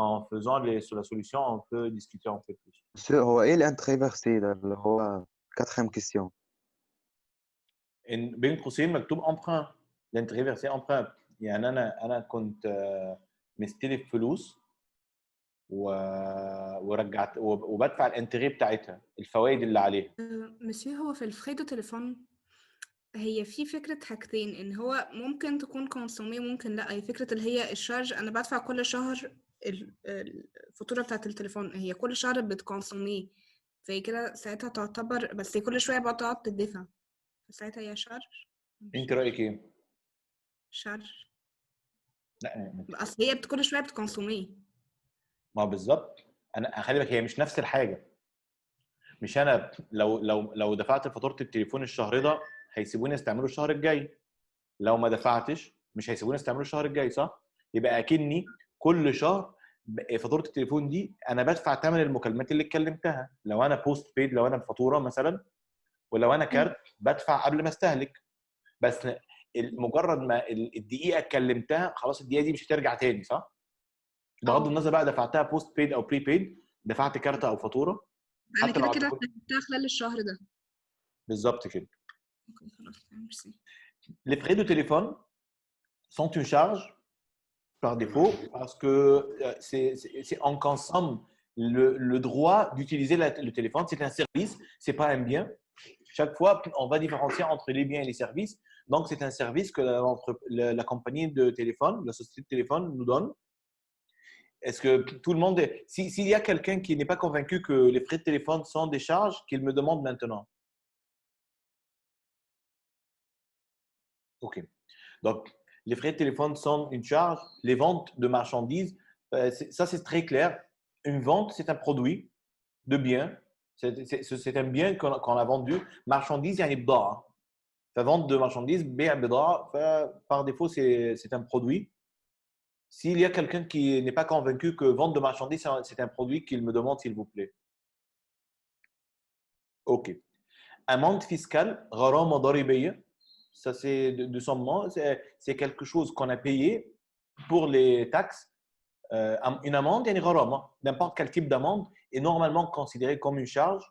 [SPEAKER 1] en faisant sur la solution, on peut discuter un peu plus.
[SPEAKER 8] هو ايه الانتري فيرسي ده اللي هو quatrième question؟
[SPEAKER 1] بين قوسين مكتوب emprunt. l'intérêt versé emprunt. يعني انا كنت مستلف فلوس ورجعت وبدفع الانتري بتاعتها، الفوائد اللي عليها.
[SPEAKER 2] مسيو هو في الفري دو تليفون هي في فكرة حاجتين، ان هو ممكن تكون كونسومي ممكن لا. هي فكرة اللي هي الشارج، انا بدفع كل شهر الفاتورة بتاعة التليفون، هي كل شهر بتكونسومي، فهي كده ساعتها تعتبر، بس هي كل شوية بتقعد تدفع، فساعتها هي شارج.
[SPEAKER 1] انت رايك ايه؟
[SPEAKER 2] شارج.
[SPEAKER 1] لا
[SPEAKER 2] اصل هي كل شوية بتكونسومي.
[SPEAKER 1] ما بالظبط، انا خلي بالك هي مش نفس الحاجه. مش انا لو دفعت فاتوره التليفون الشهر ده هيسيبوني استعمله الشهر الجاي، لو ما دفعتش مش هيسيبوني استعمله الشهر الجاي صح؟ يبقى اكني كل شهر فاتوره التليفون دي انا بدفع ثمن المكالمات اللي اتكلمتها، لو انا بوست بيد، لو انا بفاتوره مثلا، ولو انا كارت بدفع قبل ما استهلك. بس مجرد ما الدقيقه اتكلمتها خلاص الدقيقه دي مش هترجع تاني صح؟ بغض النظر بقى دفعتها بوست بيد او بري بيد، دفعت كارت او فاتوره،
[SPEAKER 2] انا
[SPEAKER 1] حتى لو
[SPEAKER 2] كده استخدمتها خلال الشهر ده.
[SPEAKER 1] بالظبط كده.
[SPEAKER 2] اوكي خلاص ميرسي.
[SPEAKER 1] Les frais de téléphone sont une charge par défaut parce que on consomme le droit d'utiliser le téléphone. C'est un service, c'est pas un bien. Chaque fois, on va différencier entre les biens et les services. Donc, c'est un service que la compagnie de téléphone, la société de téléphone nous donne. est-ce que tout le monde est… S'il y a quelqu'un qui n'est pas convaincu que les frais de téléphone sont des charges, qu'il me demande maintenant. OK. Donc, les frais de téléphone sont une charge. Les ventes de marchandises, ça, c'est très clair. Une vente, c'est un produit de bien. C'est un bien qu'on a vendu. Marchandise, il y a une bid'a. Vente de marchandises, par défaut, c'est un produit. S'il y a quelqu'un qui n'est pas convaincu que vente de marchandises, c'est un produit, qu'il me demande, s'il vous plaît. OK. Amende fiscale, gharama daribiyya. Ça, c'est de son nom. C'est quelque chose qu'on a payé pour les taxes. Une amende, il y a une gharama. N'importe quel type d'amende est normalement considéré comme une charge.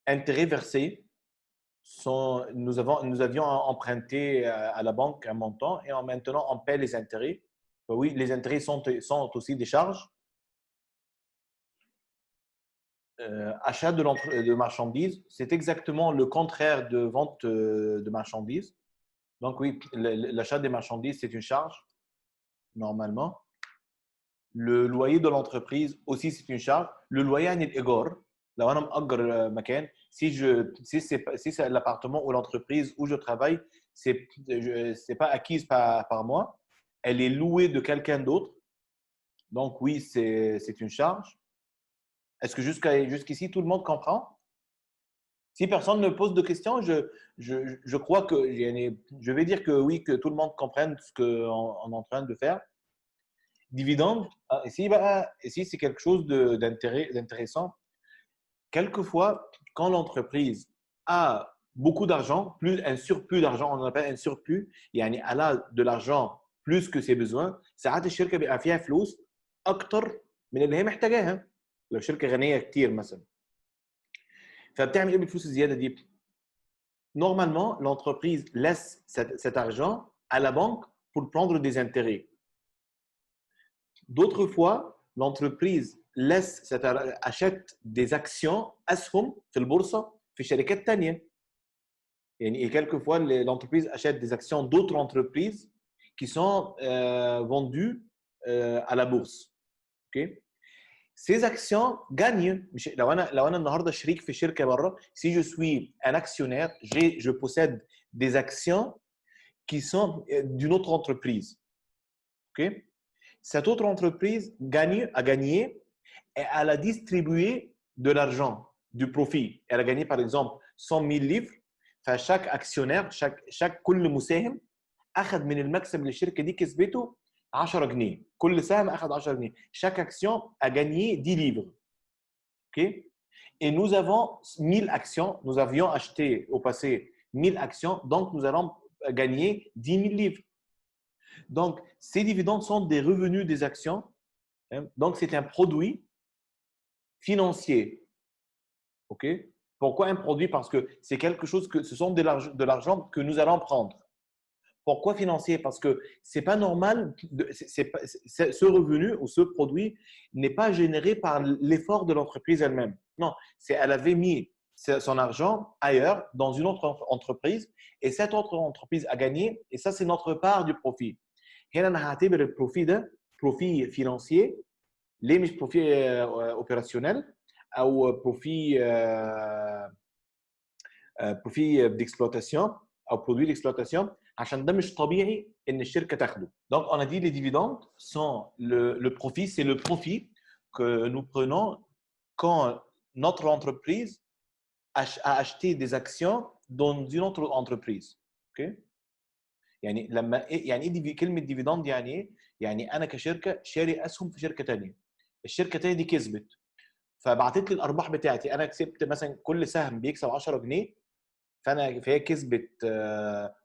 [SPEAKER 1] Intérêts versés. Nous avions emprunté à la banque un montant et maintenant on paie les intérêts. Oui, les intérêts sont aussi des charges. Achat de marchandises, c'est exactement le contraire de vente de marchandises. Donc oui, l'achat des marchandises, c'est une charge, normalement. Le loyer de l'entreprise aussi, c'est une charge. Le loyer عن الإيجار. لو أنا مأجر مكان, si c'est l'appartement ou l'entreprise où je travaille, c'est pas acquise par moi, elle est louée de quelqu'un d'autre. Donc oui, c'est une charge. Est-ce que jusqu'ici, tout le monde comprend? Si personne ne pose de questions, je crois que je vais dire que oui, que tout le monde comprenne ce qu'on est en train de faire. Dividende, ici c'est quelque chose d'intéressant. Quelquefois, quand l'entreprise a beaucoup d'argent, plus un surplus d'argent, on appelle un surplus, يعني elle a de l'argent plus que ses besoins, ساعات الشركه بيبقى فيها فلوس اكتر من اللي هي محتاجاها. لو شركه غنيه كتير مثلا. فبتعمل ايه بالفلوس الزياده دي؟ Normalement, l'entreprise laisse cet argent à la banque pour prendre des intérêts. D'autres fois, l'entreprise achète des actions أسهم في البورصة في شركات تانية. Et quelquefois, l'entreprise achète des actions d'autres entreprises qui sont vendues à la bourse. Okay? Ces actions gagnent. لو أنا النهارده شريك في شركة بره, si je suis un actionnaire, je possède des actions qui sont d'une autre entreprise. Okay? Cette autre entreprise a gagné et elle a distribué de l'argent, du profit. Elle a gagné par exemple 100 000 livres. فchaque actionnaire, كل مساهم أخذ من المكسب اللي الشركة دي كسبته 10 جنيه. كل سهم أخذ 10 جنيه. Chaque action a gagné 10 livres. Okay? Et nous avons 1000 actions. Nous avions acheté au passé 1000 actions. Donc, nous allons gagner 10 000 livres. Donc, ces dividendes sont des revenus des actions. Donc, c'est un produit financier. OK? Pourquoi un produit? Parce que c'est quelque chose ce sont de l'argent que nous allons prendre. Pourquoi financier? Parce que ce n'est pas normal, ce revenu ou ce produit n'est pas généré par l'effort de l'entreprise elle-même. Non, elle avait mis son argent ailleurs, dans une autre entreprise, et cette autre entreprise a gagné, et ça, c'est notre part du profit. هنا أنا هعتبر البروفي ده بروفي فينانسيي. ليه مش بروفي اوبيراسيونيل او بروفي ديكسبلوتاسيون او برودوي ديكسبلوتاسيون؟ عشان ده مش طبيعي ان الشركه تاخده. Donc on a dit les dividendes sont le profit, c'est le profit que nous prenons quand notre entreprise a acheté des actions dans une autre entreprise. OK? يعني لما يعني ايه كلمه ديفيدند؟ يعني انا كشركه شاري اسهم في شركه ثانيه. الشركه الثانيه دي كسبت فبعتت لي الارباح بتاعتي. انا كسبت مثلا كل سهم بيكسب 10 جنيه فهي كسبت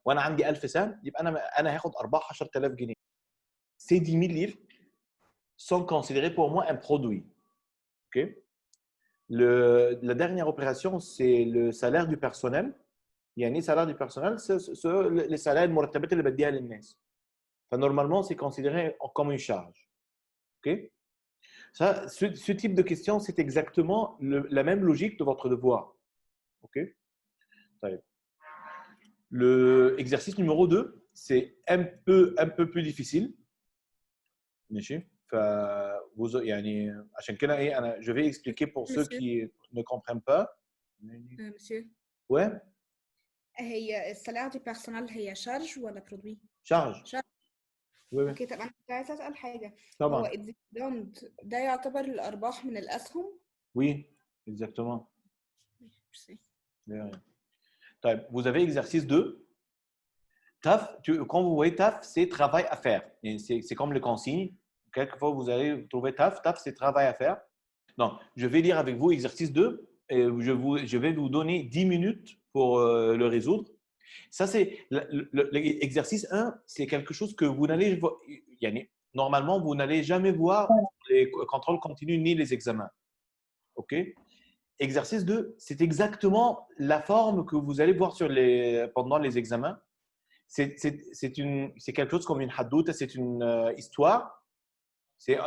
[SPEAKER 1] وانا عندي 1000 سهم، يبقى انا هاخد ارباح 10000 جنيه. Ces 10 000 livres sont considérés pour moi un produit. OK? La dernière opération, c'est le salaire du personnel. يعني salaire du personnel, c'est les salaires المرتبات اللي بديها للناس. فنورمالمون c'est considéré comme une charge. OK? Ça, ce type de question, c'est exactement la même logique de votre devoir. OK? L'exercice numéro 2, c'est un peu plus difficile. ماشي يعني عشان كده ايه انا je vais expliquer pour ceux
[SPEAKER 2] Monsieur.
[SPEAKER 1] qui ne comprennent pas.
[SPEAKER 2] monsieur
[SPEAKER 1] Ouais,
[SPEAKER 2] هي السلعة دي بيرسونال هي شارج ولا برودوي؟
[SPEAKER 1] charge.
[SPEAKER 2] شارج.
[SPEAKER 1] Oui, oui.
[SPEAKER 2] اوكي، طب انا كنت عايزة اسأل حاجة. هو
[SPEAKER 1] طبعا.
[SPEAKER 2] الديفيدند ده يعتبر الارباح من الاسهم؟
[SPEAKER 1] Oui, exactement.
[SPEAKER 2] ميرسي.
[SPEAKER 1] طيب, vous avez exercice 2. Taf, quand vous voyez taf, c'est travail à faire. C'est comme les consignes. Quelquefois, vous allez trouver taf. Taf, c'est travail à faire. Donc, je vais lire avec vous exercice 2 et je vais vous donner 10 minutes pour le résoudre. Ça, c'est l'exercice 1, c'est quelque chose que vous n'allez normalement, vous n'allez jamais voir les contrôles continus ni les examens. OK? Exercice 2, c'est exactement la forme que vous allez voir pendant les examens. C'est quelque chose comme une hadouta, c'est une histoire. C'est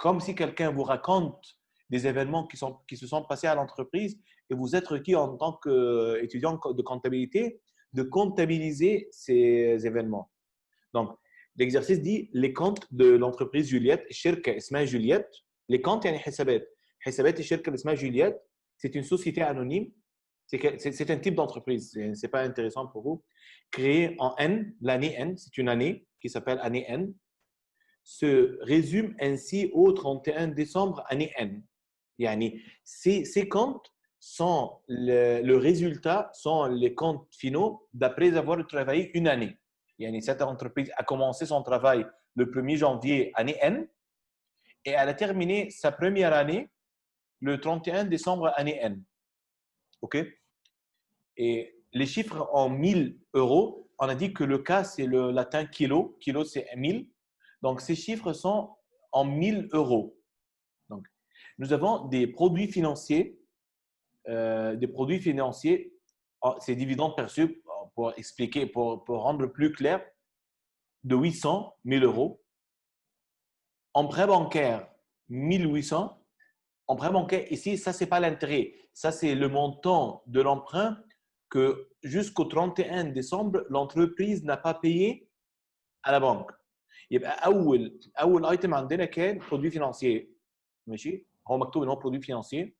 [SPEAKER 1] comme si quelqu'un vous raconte des événements qui se sont passés à l'entreprise et vous êtes requis en tant qu'étudiant de comptabilité de comptabiliser ces événements. Donc, l'exercice dit les comptes de l'entreprise Juliette, Shirka اسمها Juliette. Les comptes يعني حسابات. حسابات الشركة اللي اسمها Juliette, c'est une société anonyme. C'est un type d'entreprise. Ce n'est pas intéressant pour vous. Créée en N, l'année N, c'est une année qui s'appelle année N, se résume ainsi au 31 décembre année N. Yani, ces comptes sont le résultat, sont les comptes finaux d'après avoir travaillé une année. Yani, cette entreprise a commencé son travail le 1er janvier année N et elle a terminé sa première année le 31 décembre année N. OK? Et les chiffres en 1000 euros, on a dit que le cas, c'est le latin kilo. Kilo, c'est 1000. Donc, ces chiffres sont en 1000 euros. Donc, nous avons des produits financiers. Ces dividendes perçus, pour expliquer, pour rendre plus clair, de 800 000 euros. En prêt bancaire, 1800. En prêt bancaire, ici, ça, ce n'est pas l'intérêt. Ça, c'est le montant de l'emprunt que jusqu'au 31 décembre, l'entreprise n'a pas payé à la banque. يبقى أول ايتم عندنا كان برودوي فينانسييه. ماشي؟ هو مكتوب ان هو برودوي فينانسييه.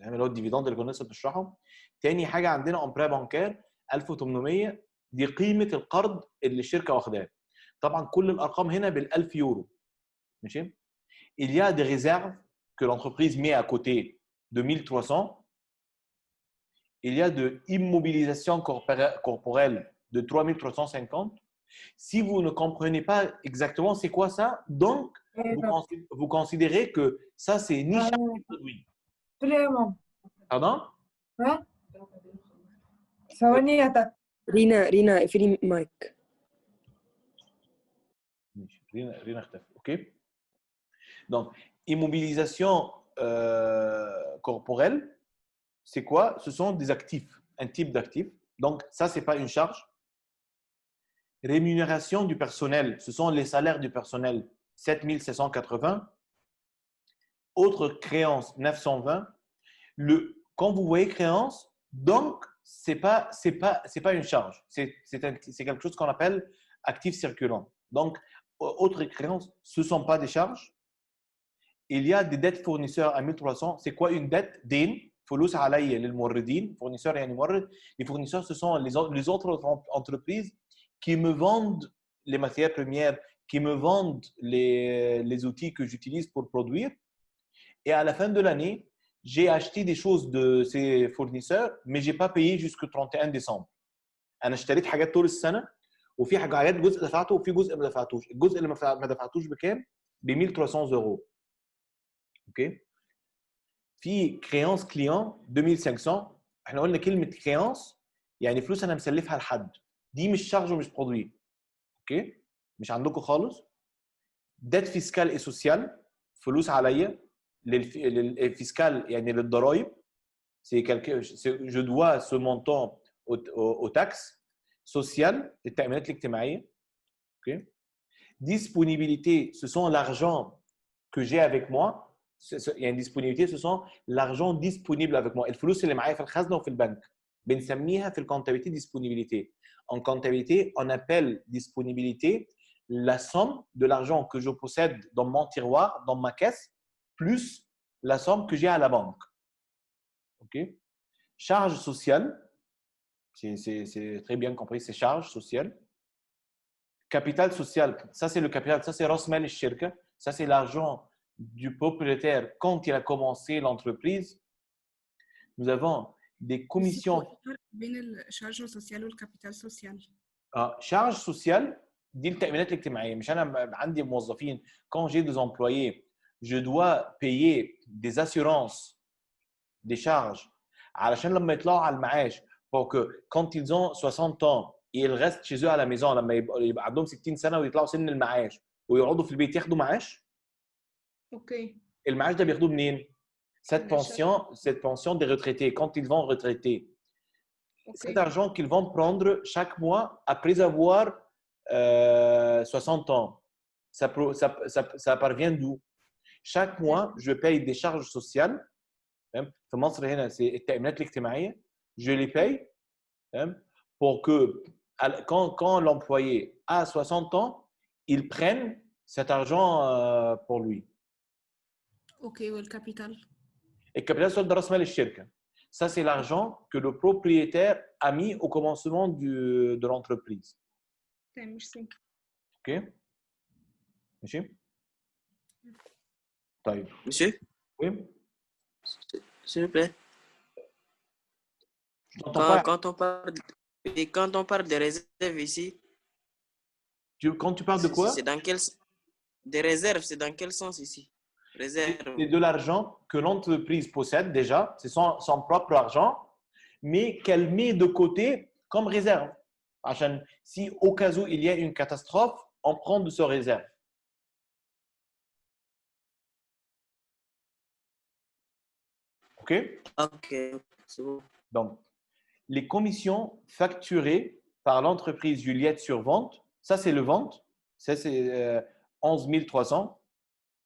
[SPEAKER 1] اللي هو الديفيدند اللي كنا لسه بنشرحه. تاني حاجه عندنا امبري بانكير 1800 دي قيمه القرض اللي الشركه واخداه. طبعا كل الارقام هنا بال1000 يورو. ماشي؟ Il y a des réserves que l'entreprise met à côté de 1300. Il y a de immobilisation corporelle de 3350. Si vous ne comprenez pas exactement c'est quoi ça, donc vous considérez que ça c'est ni charge ni produit. Pardon?
[SPEAKER 3] ثواني يا تات. رينا اقفلي مايك.
[SPEAKER 1] Rien اختفى. OK. Donc, immobilisation corporelle, c'est quoi? Ce sont des actifs, un type d'actif. Donc, ça, ce n'est pas une charge. Rémunération du personnel, ce sont les salaires du personnel, 7780. Autre créance, 920. Quand vous voyez créance, donc, ce n'est pas une charge. C'est quelque chose qu'on appelle actif circulant. Donc, autres créances, ce ne sont pas des charges. Il y a des dettes fournisseurs à 1300. C'est quoi une dette? دين فلوس علي للموردين. Fournisseurs يعني مورد. Les fournisseurs, ce sont les autres entreprises qui me vendent les matières premières, qui me vendent les outils que j'utilise pour produire. Et à la fin de l'année, j'ai acheté des choses de ces fournisseurs, mais je n'ai pas payé jusqu'au 31 décembre. أنا اشتريت حاجات طول السنة وفي حاجات جزء دفعته وفي جزء ما دفعتوش. الجزء اللي ما دفعتوش بكام؟ ب 1300 euros. OK. في créance client 2500. احنا قلنا كلمة créance يعني فلوس أنا مسلفها لحد. دي مش شارج ومش برودوي. OK. مش عندكم خالص. dette fiscale et sociale فلوس عليا للفيسكال يعني للضرائب. Je dois ce montant aux taxes sociales, التأمينات الاجتماعية. OK. Disponibilité, ce sont l'argent que j'ai avec moi. Il y a une disponibilité, ce sont l'argent disponible avec moi. الفلوس اللي معايا في الخزنة وفي البنك. بنسميها في الكونتابيلité disponibilité. En comptabilité, on appelle disponibilité la somme de l'argent que je possède dans mon tiroir, dans ma caisse, plus la somme que j'ai à la banque. OK? Charge sociale, c'est très bien compris, c'est charge sociale. Capital social, ça c'est le capital, ça c'est Ras Mal al-Shirka, ça c'est l'argent du propriétaire quand il a commencé l'entreprise. Nous avons des commissions.
[SPEAKER 2] الفرق بين الشارج السوسيال والكابيتال سوسيال.
[SPEAKER 1] charge sociale دي التأمينات الاجتماعية. مش أنا عندي موظفين quand j'ai des employés je dois payer des assurances des charges علشان لما يطلعوا على المعاش pour que quand ils ont 60 ans ils restent chez eux à la maison لما يبقى عندهم 60 سنة ويطلعوا سن المعاش ويقعدوا في البيت ياخدوا معاش.
[SPEAKER 2] اوكي.
[SPEAKER 1] المعاش ده بياخدوه منين؟ cette pension des retraités quand ils vont retraiter. Cet argent qu'ils vont prendre chaque mois après avoir 60 ans, ça parvient d'où? Chaque mois, je paye des charges sociales. في مصر هنا c'est التأمينات الاجتماعية. Je les paye pour que quand l'employé a 60 ans, ils prennent cet argent pour lui.
[SPEAKER 2] Ok, والكابيتال.
[SPEAKER 1] Et capital sur Ras Mal al-Shirka. Ça, c'est l'argent que le propriétaire a mis au commencement de l'entreprise.
[SPEAKER 2] ميرسي.
[SPEAKER 1] OK? ماشي؟ طيب.
[SPEAKER 4] Monsieur,
[SPEAKER 1] Oui?
[SPEAKER 4] s'il vous plaît. Quand on parle de réserves ici,
[SPEAKER 1] Quand tu parles de quoi?
[SPEAKER 4] c'est dans quel des réserves, c'est dans quel sens ici? Réserve.
[SPEAKER 1] C'est de l'argent que l'entreprise possède déjà, c'est son propre argent, mais qu'elle met de côté comme réserve. Si au cas où il y a une catastrophe, on prend de ce réserve. OK?
[SPEAKER 4] Ok, c'est bon.
[SPEAKER 1] Donc, les commissions facturées par l'entreprise Juliette sur vente, ça c'est le vente, ça c'est 11 300.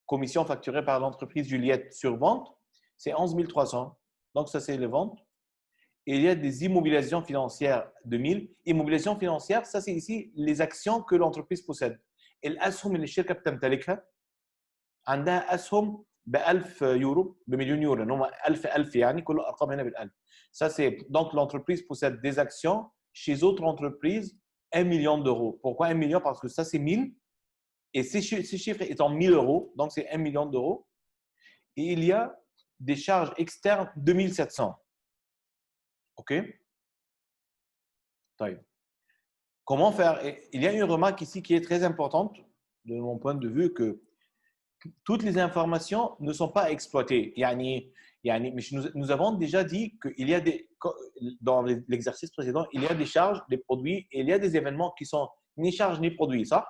[SPEAKER 1] Commission facturée par l'entreprise Juliette sur vente, c'est 11 300. Donc, ça, c'est les ventes. Et il y a des immobilisations financières de 1000. Immobilisation financière, ça, c'est ici les actions que l'entreprise possède. Et l'assoum اللي الشركة بتمتلكها عندها أسهم ب 1000 يورو بمليون يورو لأن هم 1000 يعني كل الأرقام هنا بال1000. Ça, c'est donc l'entreprise possède des actions chez d'autres entreprises 1 million d'euros. Pourquoi 1 million? Parce que ça, c'est 1000. Et ces chiffres étant 1000 euros, donc c'est 1 million d'euros. Et il y a des charges externes 2700. OK? Comment faire? Il y a une remarque ici qui est très importante de mon point de vue que toutes les informations ne sont pas exploitées. Nous avons déjà dit qu'il y a dans l'exercice précédent, il y a des charges, des produits et il y a des événements qui sont ni charges ni produits. Ça?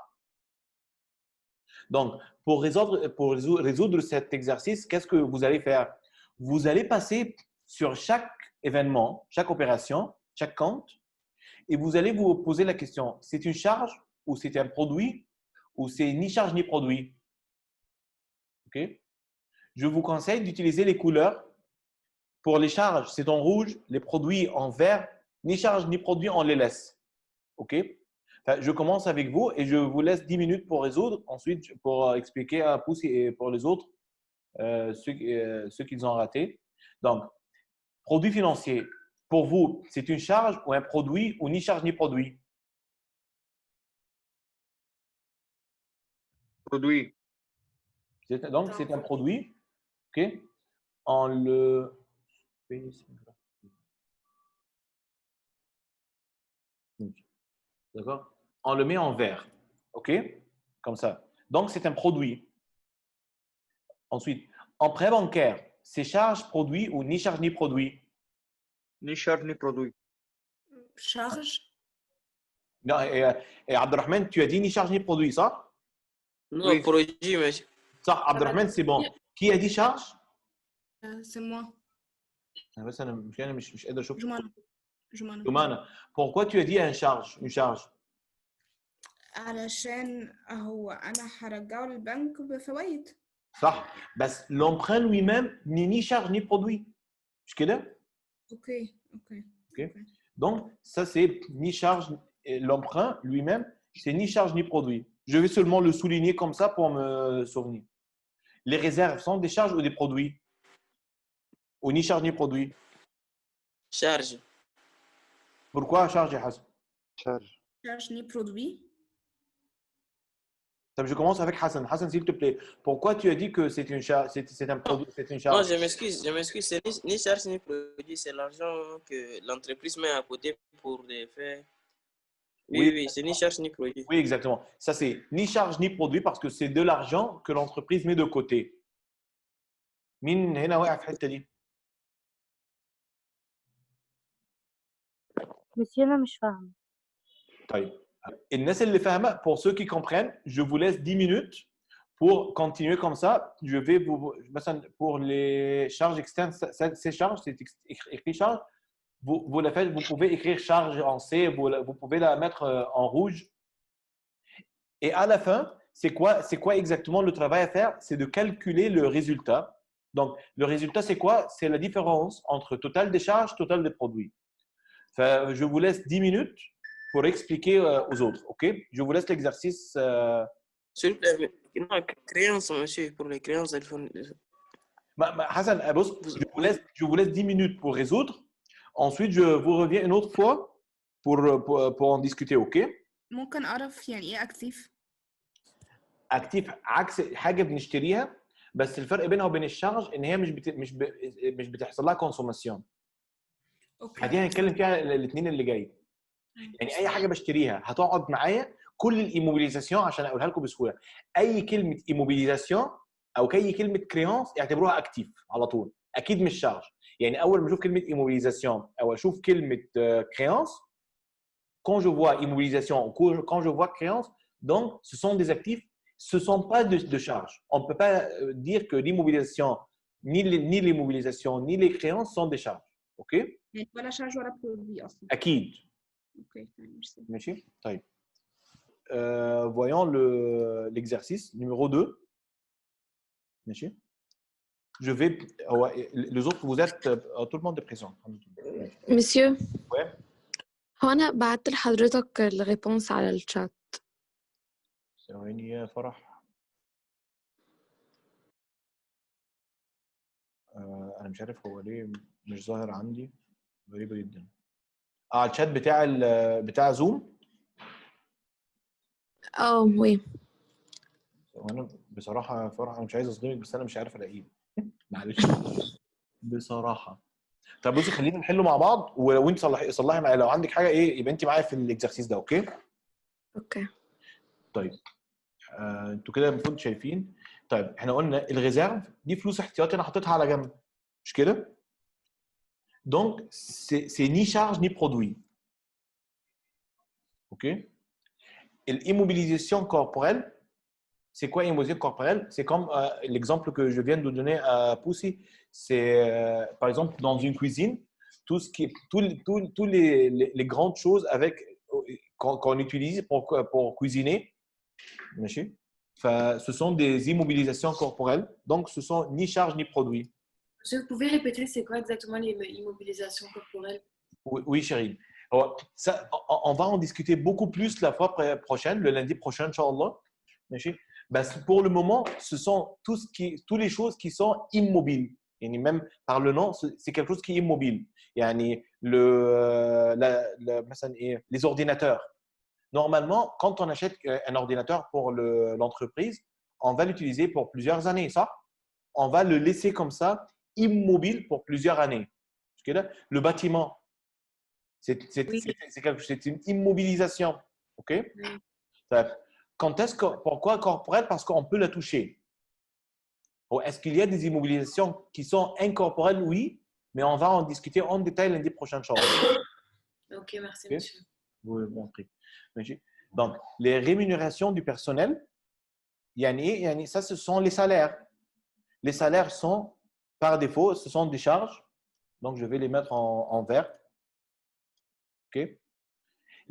[SPEAKER 1] Donc, pour résoudre cet exercice, qu'est-ce que vous allez faire? Vous allez passer sur chaque événement, chaque opération, chaque compte, et vous allez vous poser la question, c'est une charge ou c'est un produit ou c'est ni charge ni produit? OK? Je vous conseille d'utiliser les couleurs. Pour les charges, c'est en rouge, les produits en vert, ni charge ni produit, on les laisse. OK? Je commence avec vous et je vous laisse 10 minutes pour résoudre. Ensuite, pour expliquer à Pouce et pour les autres, ceux qu'ils ont raté. Donc, produit financier, pour vous, c'est une charge ou un produit ou ni charge ni produit?
[SPEAKER 9] Produit.
[SPEAKER 1] Donc, c'est un produit. OK? On le… D'accord? On le met en vert. OK? Comme ça. Donc, c'est un produit. Ensuite, en prêt bancaire, c'est charge, produit ou ni charge ni produit?
[SPEAKER 9] Ni charge ni produit.
[SPEAKER 2] Charge.
[SPEAKER 1] Non, et Abdelrahman, tu as dit ni charge ni produit, ça?
[SPEAKER 4] Non,
[SPEAKER 9] Oui.
[SPEAKER 4] produit, monsieur.
[SPEAKER 1] Ça, Abdelrahman, c'est bon. Qui a dit charge?
[SPEAKER 2] C'est moi.
[SPEAKER 1] بس أنا مش قادر أشوف.
[SPEAKER 2] جمانة.
[SPEAKER 1] Pourquoi tu as dit une charge?
[SPEAKER 2] علشان هو أنا هرجعه للبنك بفوائد.
[SPEAKER 1] صح بس l'emprunt lui-même n'est ni charge ni produit. مش كده؟
[SPEAKER 2] OK.
[SPEAKER 1] Donc ça c'est ni charge, l'emprunt lui-même c'est ni charge ni produit. Je vais seulement le souligner comme ça pour me souvenir. Les réserves sont des charges ou des produits? Ou ni charge ni produit?
[SPEAKER 4] Charge.
[SPEAKER 1] Pourquoi charge et Hassan?
[SPEAKER 8] charge.
[SPEAKER 2] charge ni produit.
[SPEAKER 1] Donc, je commence avec Hassan. Hassan, s'il te plaît, pourquoi tu as dit que c'est une charge, c'est un produit, c'est une
[SPEAKER 4] Non,
[SPEAKER 1] charge?
[SPEAKER 4] je m'excuse. C'est ni charge ni produit, c'est l'argent que l'entreprise met à côté pour les faire. Oui, c'est ni charge ni produit.
[SPEAKER 1] Oui, exactement. Ça, c'est ni charge ni produit parce que c'est de l'argent que l'entreprise met de côté. مين هنا واقع في الحتة دي؟
[SPEAKER 10] بس أنا مش فاهمة.
[SPEAKER 1] طيب. الناس اللي فاهمة, pour ceux qui comprennent, je vous laisse 10 minutes pour continuer comme ça. Je vais vous, مثلا pour les charges externes, ces charges, c'est écrit charge. Vous la faites, vous pouvez écrire charge en C, vous pouvez la mettre en rouge. Et à la fin, c'est quoi exactement le travail à faire? C'est de calculer le résultat. Donc, le résultat, c'est quoi? C'est la différence entre total des charges, total des produits. Enfin, je vous laisse 10 minutes pour expliquer aux autres. OK? Je vous laisse l'exercice.
[SPEAKER 4] S'il vous plaît, non, créance, monsieur, pour les créances.
[SPEAKER 1] Hassan, je vous laisse 10 minutes pour résoudre. Ensuite, je vous reviens une autre fois pour en discuter. OK?
[SPEAKER 2] ممكن أعرف يعني إيه أكتيف؟
[SPEAKER 1] اكتيف عكس حاجه بنشتريها بس الفرق بينها وبين الشارج ان هي مش بتحصل لها كونسوماسيون. دي هنتكلم فيها الاثنين اللي جاي. يعني اي حاجه بشتريها هتقعد معايا كل الايموبيليزاسيون عشان اقولها لكم بسهوله. اي كلمه ايموبيليزاسيون او اي كلمه كريانس اعتبروها اكتيف على طول، اكيد مش شارج. يعني اول ما اشوف كلمه ايموبيليزاسيون او اشوف كلمه كريانس quand je vois immobilisation, quand je vois créance, donc ce sont des actifs, ce ne sont pas de charge. On ne peut pas dire que l'immobilisation, ni l'immobilisation, ni les créances sont des charges. OK?
[SPEAKER 2] يعني ولا charge ولا produit أصلا.
[SPEAKER 1] أكيد.
[SPEAKER 2] OK, merci.
[SPEAKER 1] ماشي؟ طيب. Voyons l'exercice numéro 2. ماشي؟ Je vais. Les autres, vous êtes. Tout le monde est présent.
[SPEAKER 11] مسيو.
[SPEAKER 1] Ouais.
[SPEAKER 11] هو أنا بعت لحضرتك الريبونس على الشات.
[SPEAKER 1] ثواني يا فرح. أنا مش عارف هو ليه مش ظاهر عندي. غريبة جدا. الشات بتاع زوم.
[SPEAKER 11] وي.
[SPEAKER 1] وانا بصراحة فرح أنا مش عايز أصدمك بس أنا مش عارف ألاقيه. معلش. بصراحة. طب بصي خلينا نحله مع بعض وانت صلحي معايا لو عندك حاجه ايه يبقى انت معايا في الاكسرسيس ده. اوكي طيب انتوا كده المفروض شايفين. طيب احنا قلنا الريزيرف دي فلوس احتياطي انا حاططها على جنب مش كده؟ دونك سي ني شارج ني برودوي. اوكي. الاموبيليزاسيون كوربورelle c'est quoi immobilisation corporelle? C'est comme l'exemple que je viens de donner à Poussy. C'est par exemple dans une cuisine, tous les grandes choses avec qu'on utilise pour cuisiner. Ce sont des immobilisations corporelles. Donc, ce sont ni charges ni produits.
[SPEAKER 7] Vous pouvez répéter, c'est quoi exactement les immobilisations corporelles?
[SPEAKER 1] Oui, chérie. Alors, ça, on va en discuter beaucoup plus la fois prochaine, le lundi prochain, Inch'Allah. Ben, pour le moment, ce sont toutes les choses qui sont immobiles. Et même par le nom, c'est quelque chose qui est immobile. Yani les ordinateurs. Normalement, quand on achète un ordinateur pour l'entreprise, on va l'utiliser pour plusieurs années, ça. On va le laisser comme ça, immobile pour plusieurs années. Le bâtiment, c'est une immobilisation. OK? Pourquoi corporelle? Parce qu'on peut la toucher. Est-ce qu'il y a des immobilisations qui sont incorporelles? Oui, mais on va en discuter en détail lundi prochain.
[SPEAKER 7] Ok, merci, monsieur.
[SPEAKER 1] Vous montrez. Donc, les rémunérations du personnel, ça, ce sont les salaires. Les salaires sont, par défaut, ce sont des charges. Donc, je vais les mettre en vert. OK.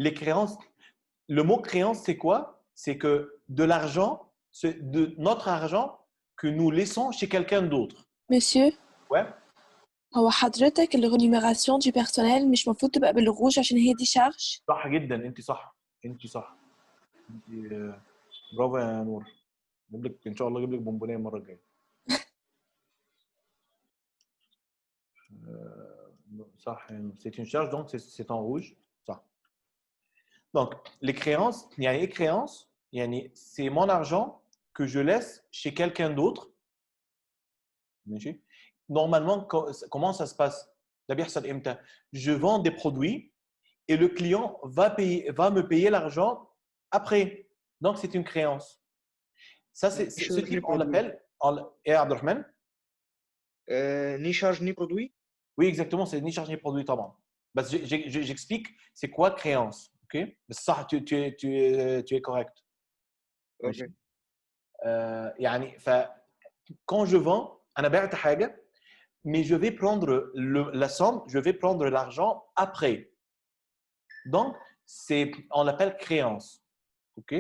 [SPEAKER 1] Les créances, le mot créance, c'est quoi? C'est que de l'argent, de notre argent que nous laissons chez quelqu'un d'autre.
[SPEAKER 12] Monsieur.
[SPEAKER 1] Ouais.
[SPEAKER 12] هو حضرتك الريمينيراسيون دي بيرسونيل مش المفروض تبقى بالروج عشان هي دي شارج؟
[SPEAKER 1] صح جدا، انت صح. انت برافو يا نور. اجيب لك ان شاء الله، اجيب لك بونبونيه المره الجايه. صح، c'est une charge donc c'est en rouge. صح. Donc les créances, يعني ايه créance؟ يعني c'est mon argent que je laisse chez quelqu'un d'autre. ماشي. Normalement comment ça se passe؟ ده بيحصل امتى؟ Je vends des produits et le client va me payer l'argent après. Donc c'est une créance. Ça c'est ce type on l'appelle et Abdelrahman.
[SPEAKER 9] Ni charge ni produit.
[SPEAKER 1] Oui, exactement, c'est ni charge ni produit طبعا. بس j'explique c'est quoi créance, OK? بس صح tu es correct.
[SPEAKER 9] Ok.
[SPEAKER 1] يعني quand je vends انا بعت حاجه mais je vais prendre la somme, je vais prendre l'argent après. Donc on l'appelle créance. OK?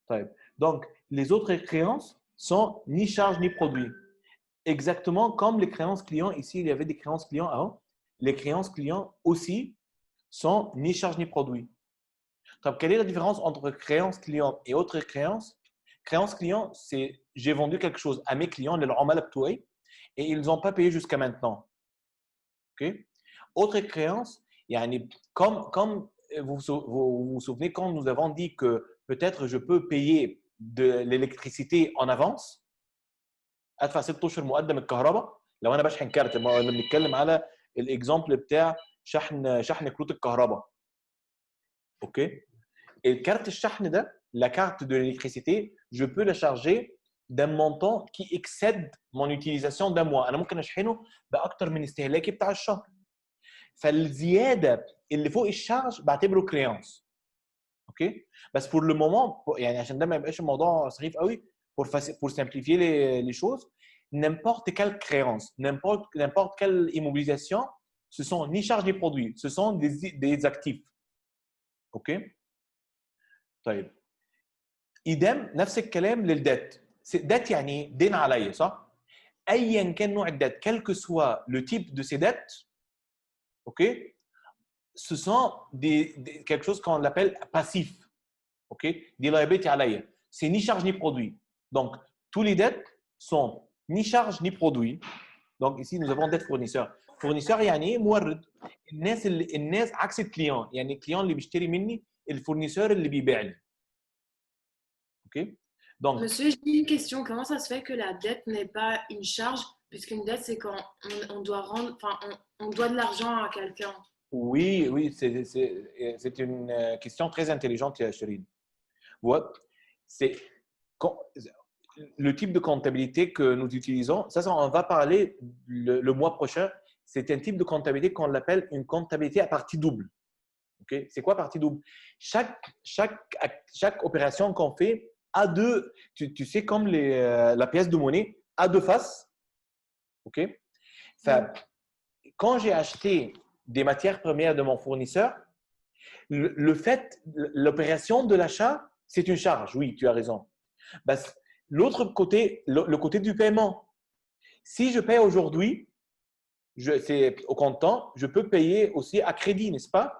[SPEAKER 1] طيب. Donc les autres créances sont ni charge ni produit. Exactement comme les créances clients. Ici, il y avait des créances clients avant. Les créances clients aussi sont ni charge ni produit. Donc, quelle est la différence entre créances clients et autres créances? Créances clients, c'est j'ai vendu quelque chose à mes clients, et ils n'ont pas payé jusqu'à maintenant. Okay? Autre créance, comme vous vous souvenez quand nous avons dit que peut-être je peux payer de l'électricité en avance. ادفع 6 اشهر مقدم الكهرباء لو انا بشحن كارت. ما بنتكلم على الاكزامبل بتاع شحن كروت الكهرباء. اوكي. الكارت الشحن ده la carte de l'électricité je peux la charger d'un montant qui excède mon utilisation d'un mois. انا ممكن اشحنه باكتر من استهلاكي بتاع الشهر. فالزياده اللي فوق الشارج بعتبره كريانس. اوكي. بس pour le moment يعني عشان ده ما يبقاش الموضوع سخيف قوي. Pour simplifier les choses, n'importe quelle créance, n'importe quelle immobilisation, ce sont ni charges ni produits, ce sont des actifs. OK? طيب. idem نفس الكلام للدت. دت يعني دين عليا صح؟ ايا كان نوع الدت, quel que soit le type de ces dettes, OK? Ce sont quelque chose qu'on appelle passif. OK? Des liabilités عليا. C'est ni charge ni produit. Donc, tous les dettes sont ni charge ni produit. Donc, ici, nous avons dette fournisseur. Fournisseur, يعني مورد. الناس عكس الكليون. يعني الكليون اللي بيشتري مني, الفورنيسور اللي بيبيع لي. OK? Donc,
[SPEAKER 7] Monsieur, j'ai une question. Comment ça se fait que la dette n'est pas une charge, puisqu'une dette, c'est quand on doit rendre, enfin, on doit de l'argent à quelqu'un.
[SPEAKER 1] Oui, c'est une question très intelligente, Chérine. Ouais. C'est le type de comptabilité que nous utilisons. Ça, on va parler le mois prochain. C'est un type de comptabilité qu'on appelle une comptabilité à partie double. Okay? C'est quoi partie double? Chaque opération qu'on fait a deux, tu sais, comme la pièce de monnaie, a deux faces. Okay? Quand j'ai acheté des matières premières de mon fournisseur, l'opération de l'achat, c'est une charge. Oui, tu as raison. L'autre côté, le côté du paiement. Si je paye aujourd'hui, c'est au comptant, je peux payer aussi à crédit, n'est-ce pas?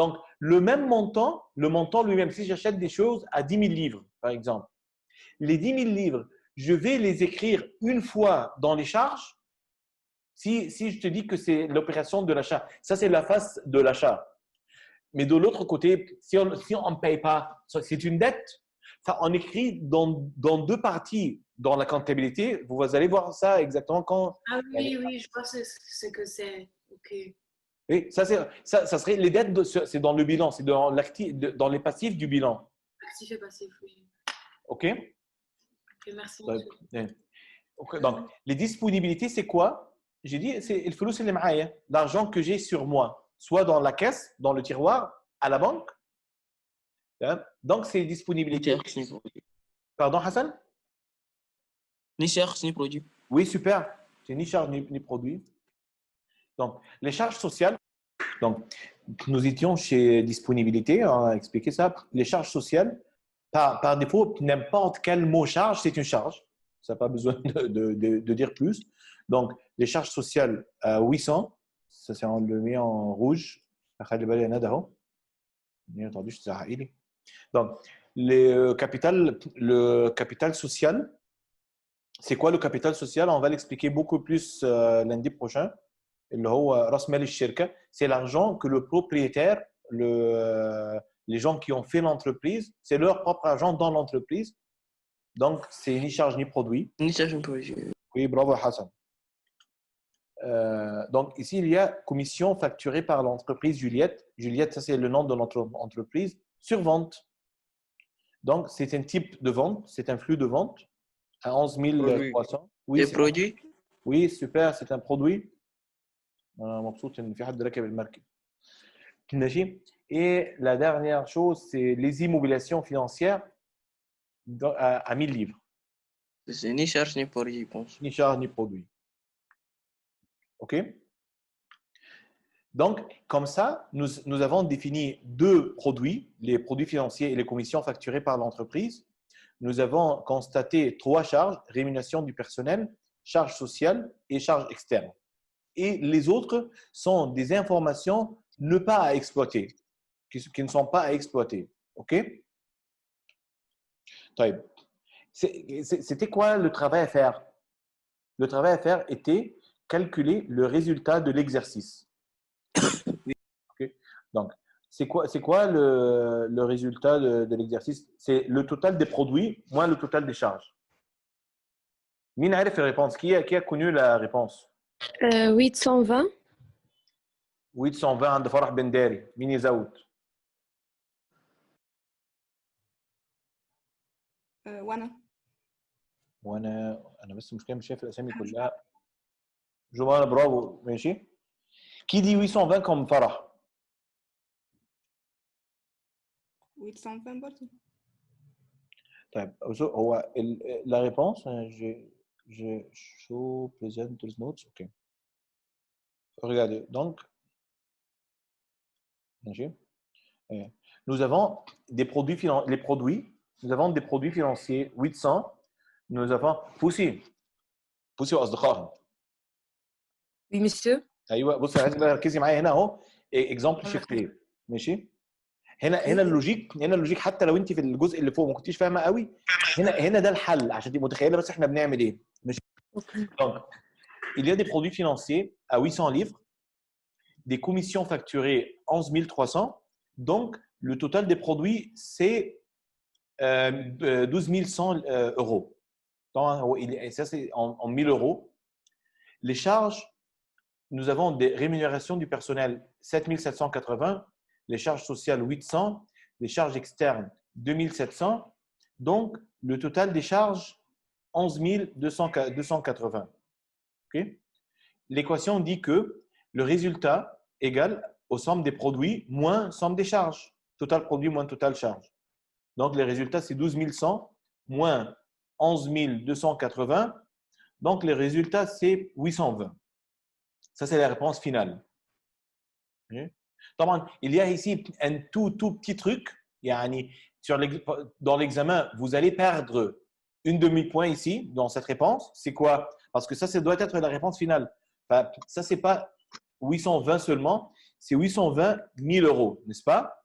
[SPEAKER 1] Donc, le même montant, le montant lui-même, si j'achète des choses à 10 000 livres, par exemple, les 10 000 livres, je vais les écrire une fois dans les charges. Si je te dis que c'est l'opération de l'achat, ça c'est la face de l'achat. Mais de l'autre côté, si on ne paye pas, c'est une dette. Enfin, on écrit dans deux parties dans la comptabilité. Vous allez voir ça exactement quand…
[SPEAKER 7] Ah oui, je vois ce que c'est. OK.
[SPEAKER 1] Oui, ça serait les dettes, c'est dans le bilan, c'est dans les passifs du bilan.
[SPEAKER 7] Actif et passif, oui.
[SPEAKER 1] OK?
[SPEAKER 7] OK, merci.
[SPEAKER 1] Okay. Donc, les disponibilités, c'est quoi? J'ai dit, c'est le flou, c'est l'argent que j'ai sur moi, soit dans la caisse, dans le tiroir, à la banque. Donc, c'est disponibilité. Pardon, Hassan?
[SPEAKER 4] Ni charge ni produit.
[SPEAKER 1] Oui, super. C'est ni charge ni produit. Donc, les charges sociales. Donc, nous étions chez disponibilité, on a expliqué ça. Les charges sociales, par défaut, n'importe quel mot charge, c'est une charge. Ça n'a pas besoin de dire plus. Donc, les charges sociales, 800. Ça, c'est le met en rouge. Donc, le capital social. C'est quoi le capital social? On va l'expliquer beaucoup plus lundi prochain. اللي هو رأس مال الشركة. C'est l'argent que le propriétaire, les gens qui ont fait l'entreprise, c'est leur propre argent dans l'entreprise. Donc, c'est ni charge ni produit.
[SPEAKER 4] Ni charge ni produit.
[SPEAKER 1] Oui, bravo Hassan. Donc, ici, il y a commission facturée par l'entreprise Juliette. Juliette, ça, c'est le nom de notre entreprise. Sur vente. Donc, c'est un type de vente, c'est un flux de vente à 11 300. Oui,
[SPEAKER 4] Des produits?
[SPEAKER 1] Oui, super, c'est un produit. مبسوط إن في حد ركب المركب. ماشي. Et la dernière chose, c'est les immobilisations financières à 1000 livres.
[SPEAKER 4] C'est ni charge ni produit, je pense.
[SPEAKER 1] Ni charge ni produit. OK? Donc, comme ça, nous avons défini deux produits, les produits financiers et les commissions facturées par l'entreprise. Nous avons constaté trois charges, rémunération du personnel, charges sociales et charges externes. Et les autres sont des informations ne pas à exploiter, qui ne sont pas à exploiter. OK? C'était quoi le travail à faire? Le travail à faire était calculer le résultat de l'exercice. Okay? Donc, c'est quoi le résultat de l'exercice? C'est le total des produits moins le total des charges. Mine a la réponse. Qui a connu la réponse?
[SPEAKER 11] 820.
[SPEAKER 1] 820 عند فرح بن داري. مين يزود؟ وانا بس المشكله مش شايف الاسامي كلها. جمانة برافو ماشي. Qui dit 820 comme فرح؟
[SPEAKER 2] 820 برضه.
[SPEAKER 1] طيب هو la réponse je show presenters notes. OK. Regardez. Donc nous avons des produits nous avons des produits financiers 800. Nous avons Poussi واصدقائهم.
[SPEAKER 3] Oui, monsieur.
[SPEAKER 1] ايوه بص عايز بقى ركزي معايا هنا اهو اكزامبل شيفتين ماشي. هنا اللوجيك حتى لو انت في الجزء اللي فوق ما كنتيش فاهمه قوي هنا ده الحل عشان تبقي متخيله بس احنا بنعمل ايه ماشي. Donc il y a des produits financiers à 800 livres, des commissions facturées 11 300. Donc, le total des produits, c'est 12 100 euros. Donc, ça, c'est en 1000 euros. Les charges, nous avons des rémunérations du personnel 7 780, les charges sociales 800, les charges externes 2700. Donc, le total des charges 11 280. Okay? L'équation dit que le résultat égale aux sommes des produits moins somme des charges. Total produit moins total charge. Donc, le résultat, c'est 12 100 moins 11 280. Donc, le résultat, c'est 820. Ça, c'est la réponse finale. Okay? Il y a ici un tout petit truc. Dans l'examen, vous allez perdre une demi-point ici, dans cette réponse. C'est quoi? Parce que ça doit être la réponse finale. Enfin, ça, ce n'est pas 820 seulement, c'est 820 000 euros, n'est-ce pas?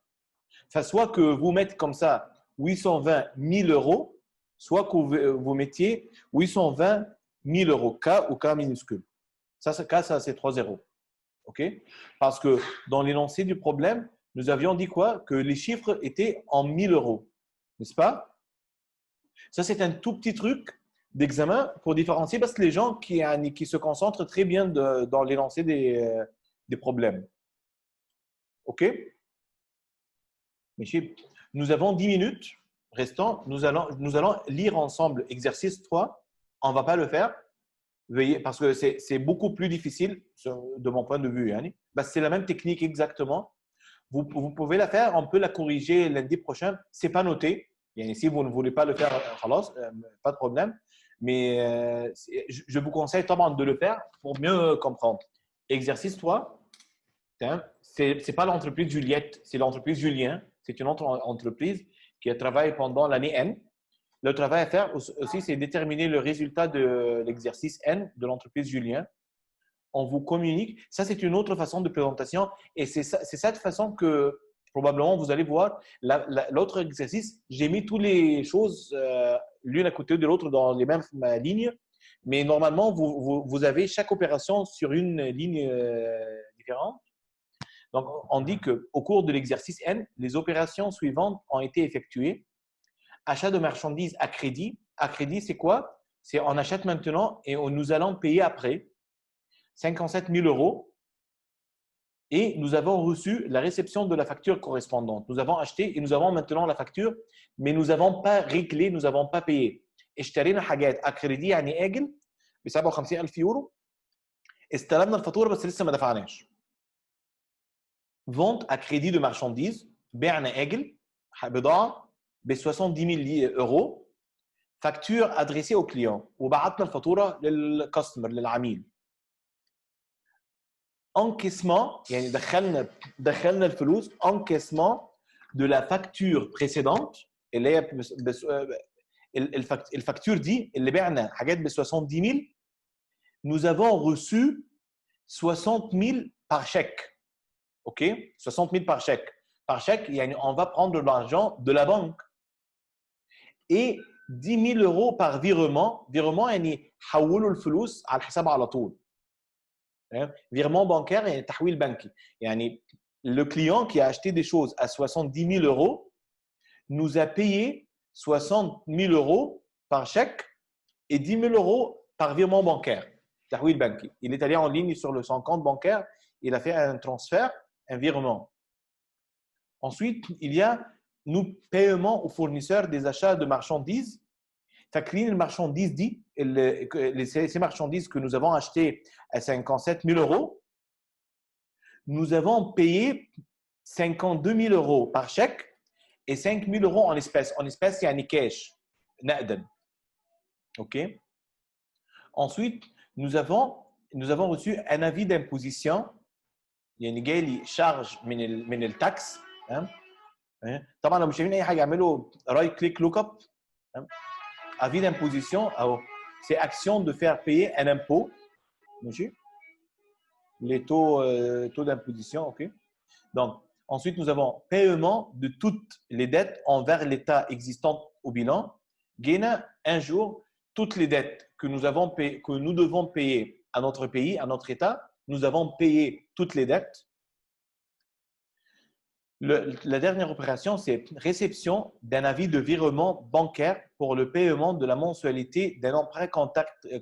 [SPEAKER 1] Enfin, soit que vous mettez comme ça 820 000 euros, soit que vous mettiez 820 000 euros, K ou K minuscule. K, ça c'est 3 zéros. OK? Parce que dans l'énoncé du problème, nous avions dit quoi? Que les chiffres étaient en 1000 euros, n'est-ce pas? Ça, c'est un tout petit truc d'examen pour différencier parce que les gens qui se concentrent très bien dans l'énoncé des problèmes. OK? Nous avons 10 minutes restant. Nous allons lire ensemble exercice 3. On ne va pas le faire. Veuillez, parce que c'est beaucoup plus difficile de mon point de vue. C'est la même technique exactement. Vous pouvez la faire. On peut la corriger lundi prochain. Ce n'est pas noté. Si vous ne voulez pas le faire, pas de problème. Mais je vous conseille de le faire pour mieux comprendre. Exercice 3, ce n'est pas l'entreprise Juliette, c'est l'entreprise Julien. C'est une autre entreprise qui a travaillé pendant l'année N. Le travail à faire aussi, c'est déterminer le résultat de l'exercice N de l'entreprise Julien. On vous communique. Ça, c'est une autre façon de présentation. Et c'est cette façon que probablement, vous allez voir l'autre exercice. J'ai mis toutes les choses l'une à côté de l'autre dans les mêmes lignes. Mais normalement, vous avez chaque opération sur une ligne différente. Donc, on dit qu'au cours de l'exercice N, les opérations suivantes ont été effectuées. Achat de marchandises à crédit. À crédit, c'est quoi? C'est on achète maintenant et nous allons payer après 57 000 euros. Et nous avons reçu la réception de la facture correspondante. Nous avons acheté et nous avons maintenant la facture, mais nous n'avons pas réglé, nous n'avons pas payé. اشترينا حاجات à crédit يعني آجل ب 57,000 يورو. استلمنا الفاتورة بس لسه ما دفعناش. Vente à crédit de marchandises, بعنا آجل بضاعة ب 70,000 euros. Facture adressée au client وبعتنا الفاتورة للكاستمر للعميل. Encaissement, يعني دخلنا الفلوس encaissement de la facture précédente اللي هي الفacture دي اللي بعنا حاجات ب 70,000 nous avons reçu 60,000 par chèque. OK? 60,000 par chèque. Par chèque, يعني on va prendre l'argent de la banque. Et 10,000 euros par virement. Virement يعني حولوا الفلوس على الحساب على طول. Virement bancaire et tahwil banki. Yani, le client qui a acheté des choses à 70,000 euros nous a payé 60,000 euros par chèque et 10,000 euros par virement bancaire. Tahwil banki. Il est allé en ligne sur son compte bancaire, il a fait un transfert, un virement. Ensuite, il y a nous paiement aux fournisseurs des achats de marchandises. فاكرين المارشانديز دي ces marchandises que nous avons achetées à 57 000 euros, nous avons payé 52 000 euros par chèque et 5 000 euros en espèces. En espèces, يعني cash, نقدا. OK? Ensuite, nous avons reçu un avis d'imposition. يعني جاي لي charge من التاكس. طبعا لو مش شايفين اي حاجه اعملوا رايت كليك لوك اب. Avis d'imposition, c'est action de faire payer un impôt. Les taux d'imposition, OK. Donc, ensuite, nous avons paiement de toutes les dettes envers l'État existant au bilan. Gaina, un jour, toutes les dettes que nous devons payer à notre pays, à notre État, nous avons payé toutes les dettes. La dernière opération, c'est réception d'un avis de virement bancaire pour le paiement de la mensualité d'un emprunt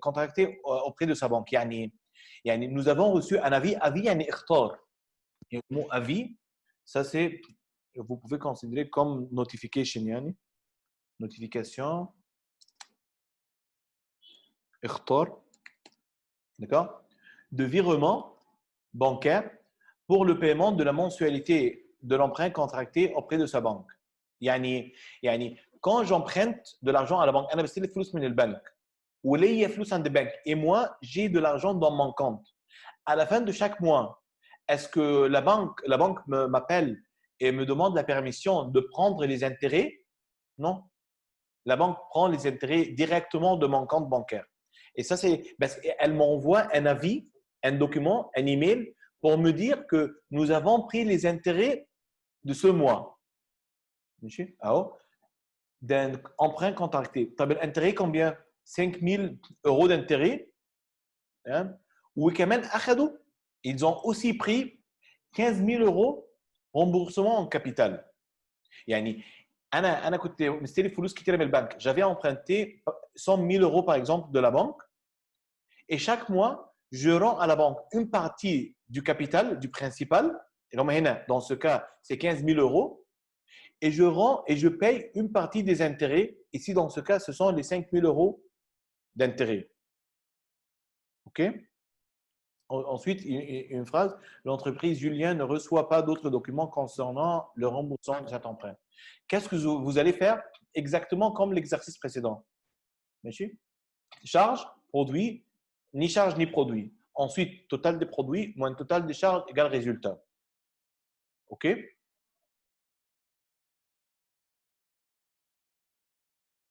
[SPEAKER 1] contracté auprès de sa banque. يعني nous avons reçu un avis. Avis, يعني اختار. Le mot avis, ça c'est, vous pouvez considérer comme notification. يعني notification. اختار. D'accord? De virement bancaire pour le paiement de la mensualité de l'emprunt contracté auprès de sa banque. يعني quand j'emprunte de l'argent à la banque, أنا بستلف فلوس من البنك وليا فلوس عند البنك et moi j'ai de l'argent dans mon compte. À la fin de chaque mois, est-ce que la banque m'appelle et me demande la permission de prendre les intérêts? Non. La banque prend les intérêts directement de mon compte bancaire. Et ça c'est parce qu'elle m'envoie un avis, un document, un email pour me dire que nous avons pris les intérêts de ce mois. D'un emprunt contracté. L'intérêt combien? 5 000 euros d'intérêt. Ils ont aussi pris 15 000 euros remboursement en capital. J'avais emprunté 100 000 euros par exemple de la banque et chaque mois, je rends à la banque une partie du capital, du principal. Dans ce cas, c'est 15 000 euros. Et je rends et je paye une partie des intérêts. Ici, dans ce cas, ce sont les 5 000 euros d'intérêt. OK? Ensuite, une phrase. L'entreprise Julien ne reçoit pas d'autres documents concernant le remboursement de cet emprunt. Qu'est-ce que vous allez faire? Exactement comme l'exercice précédent. Merci? Charge, produit, ni charge ni produit. Ensuite, total des produits moins total des charges égale résultat. OK?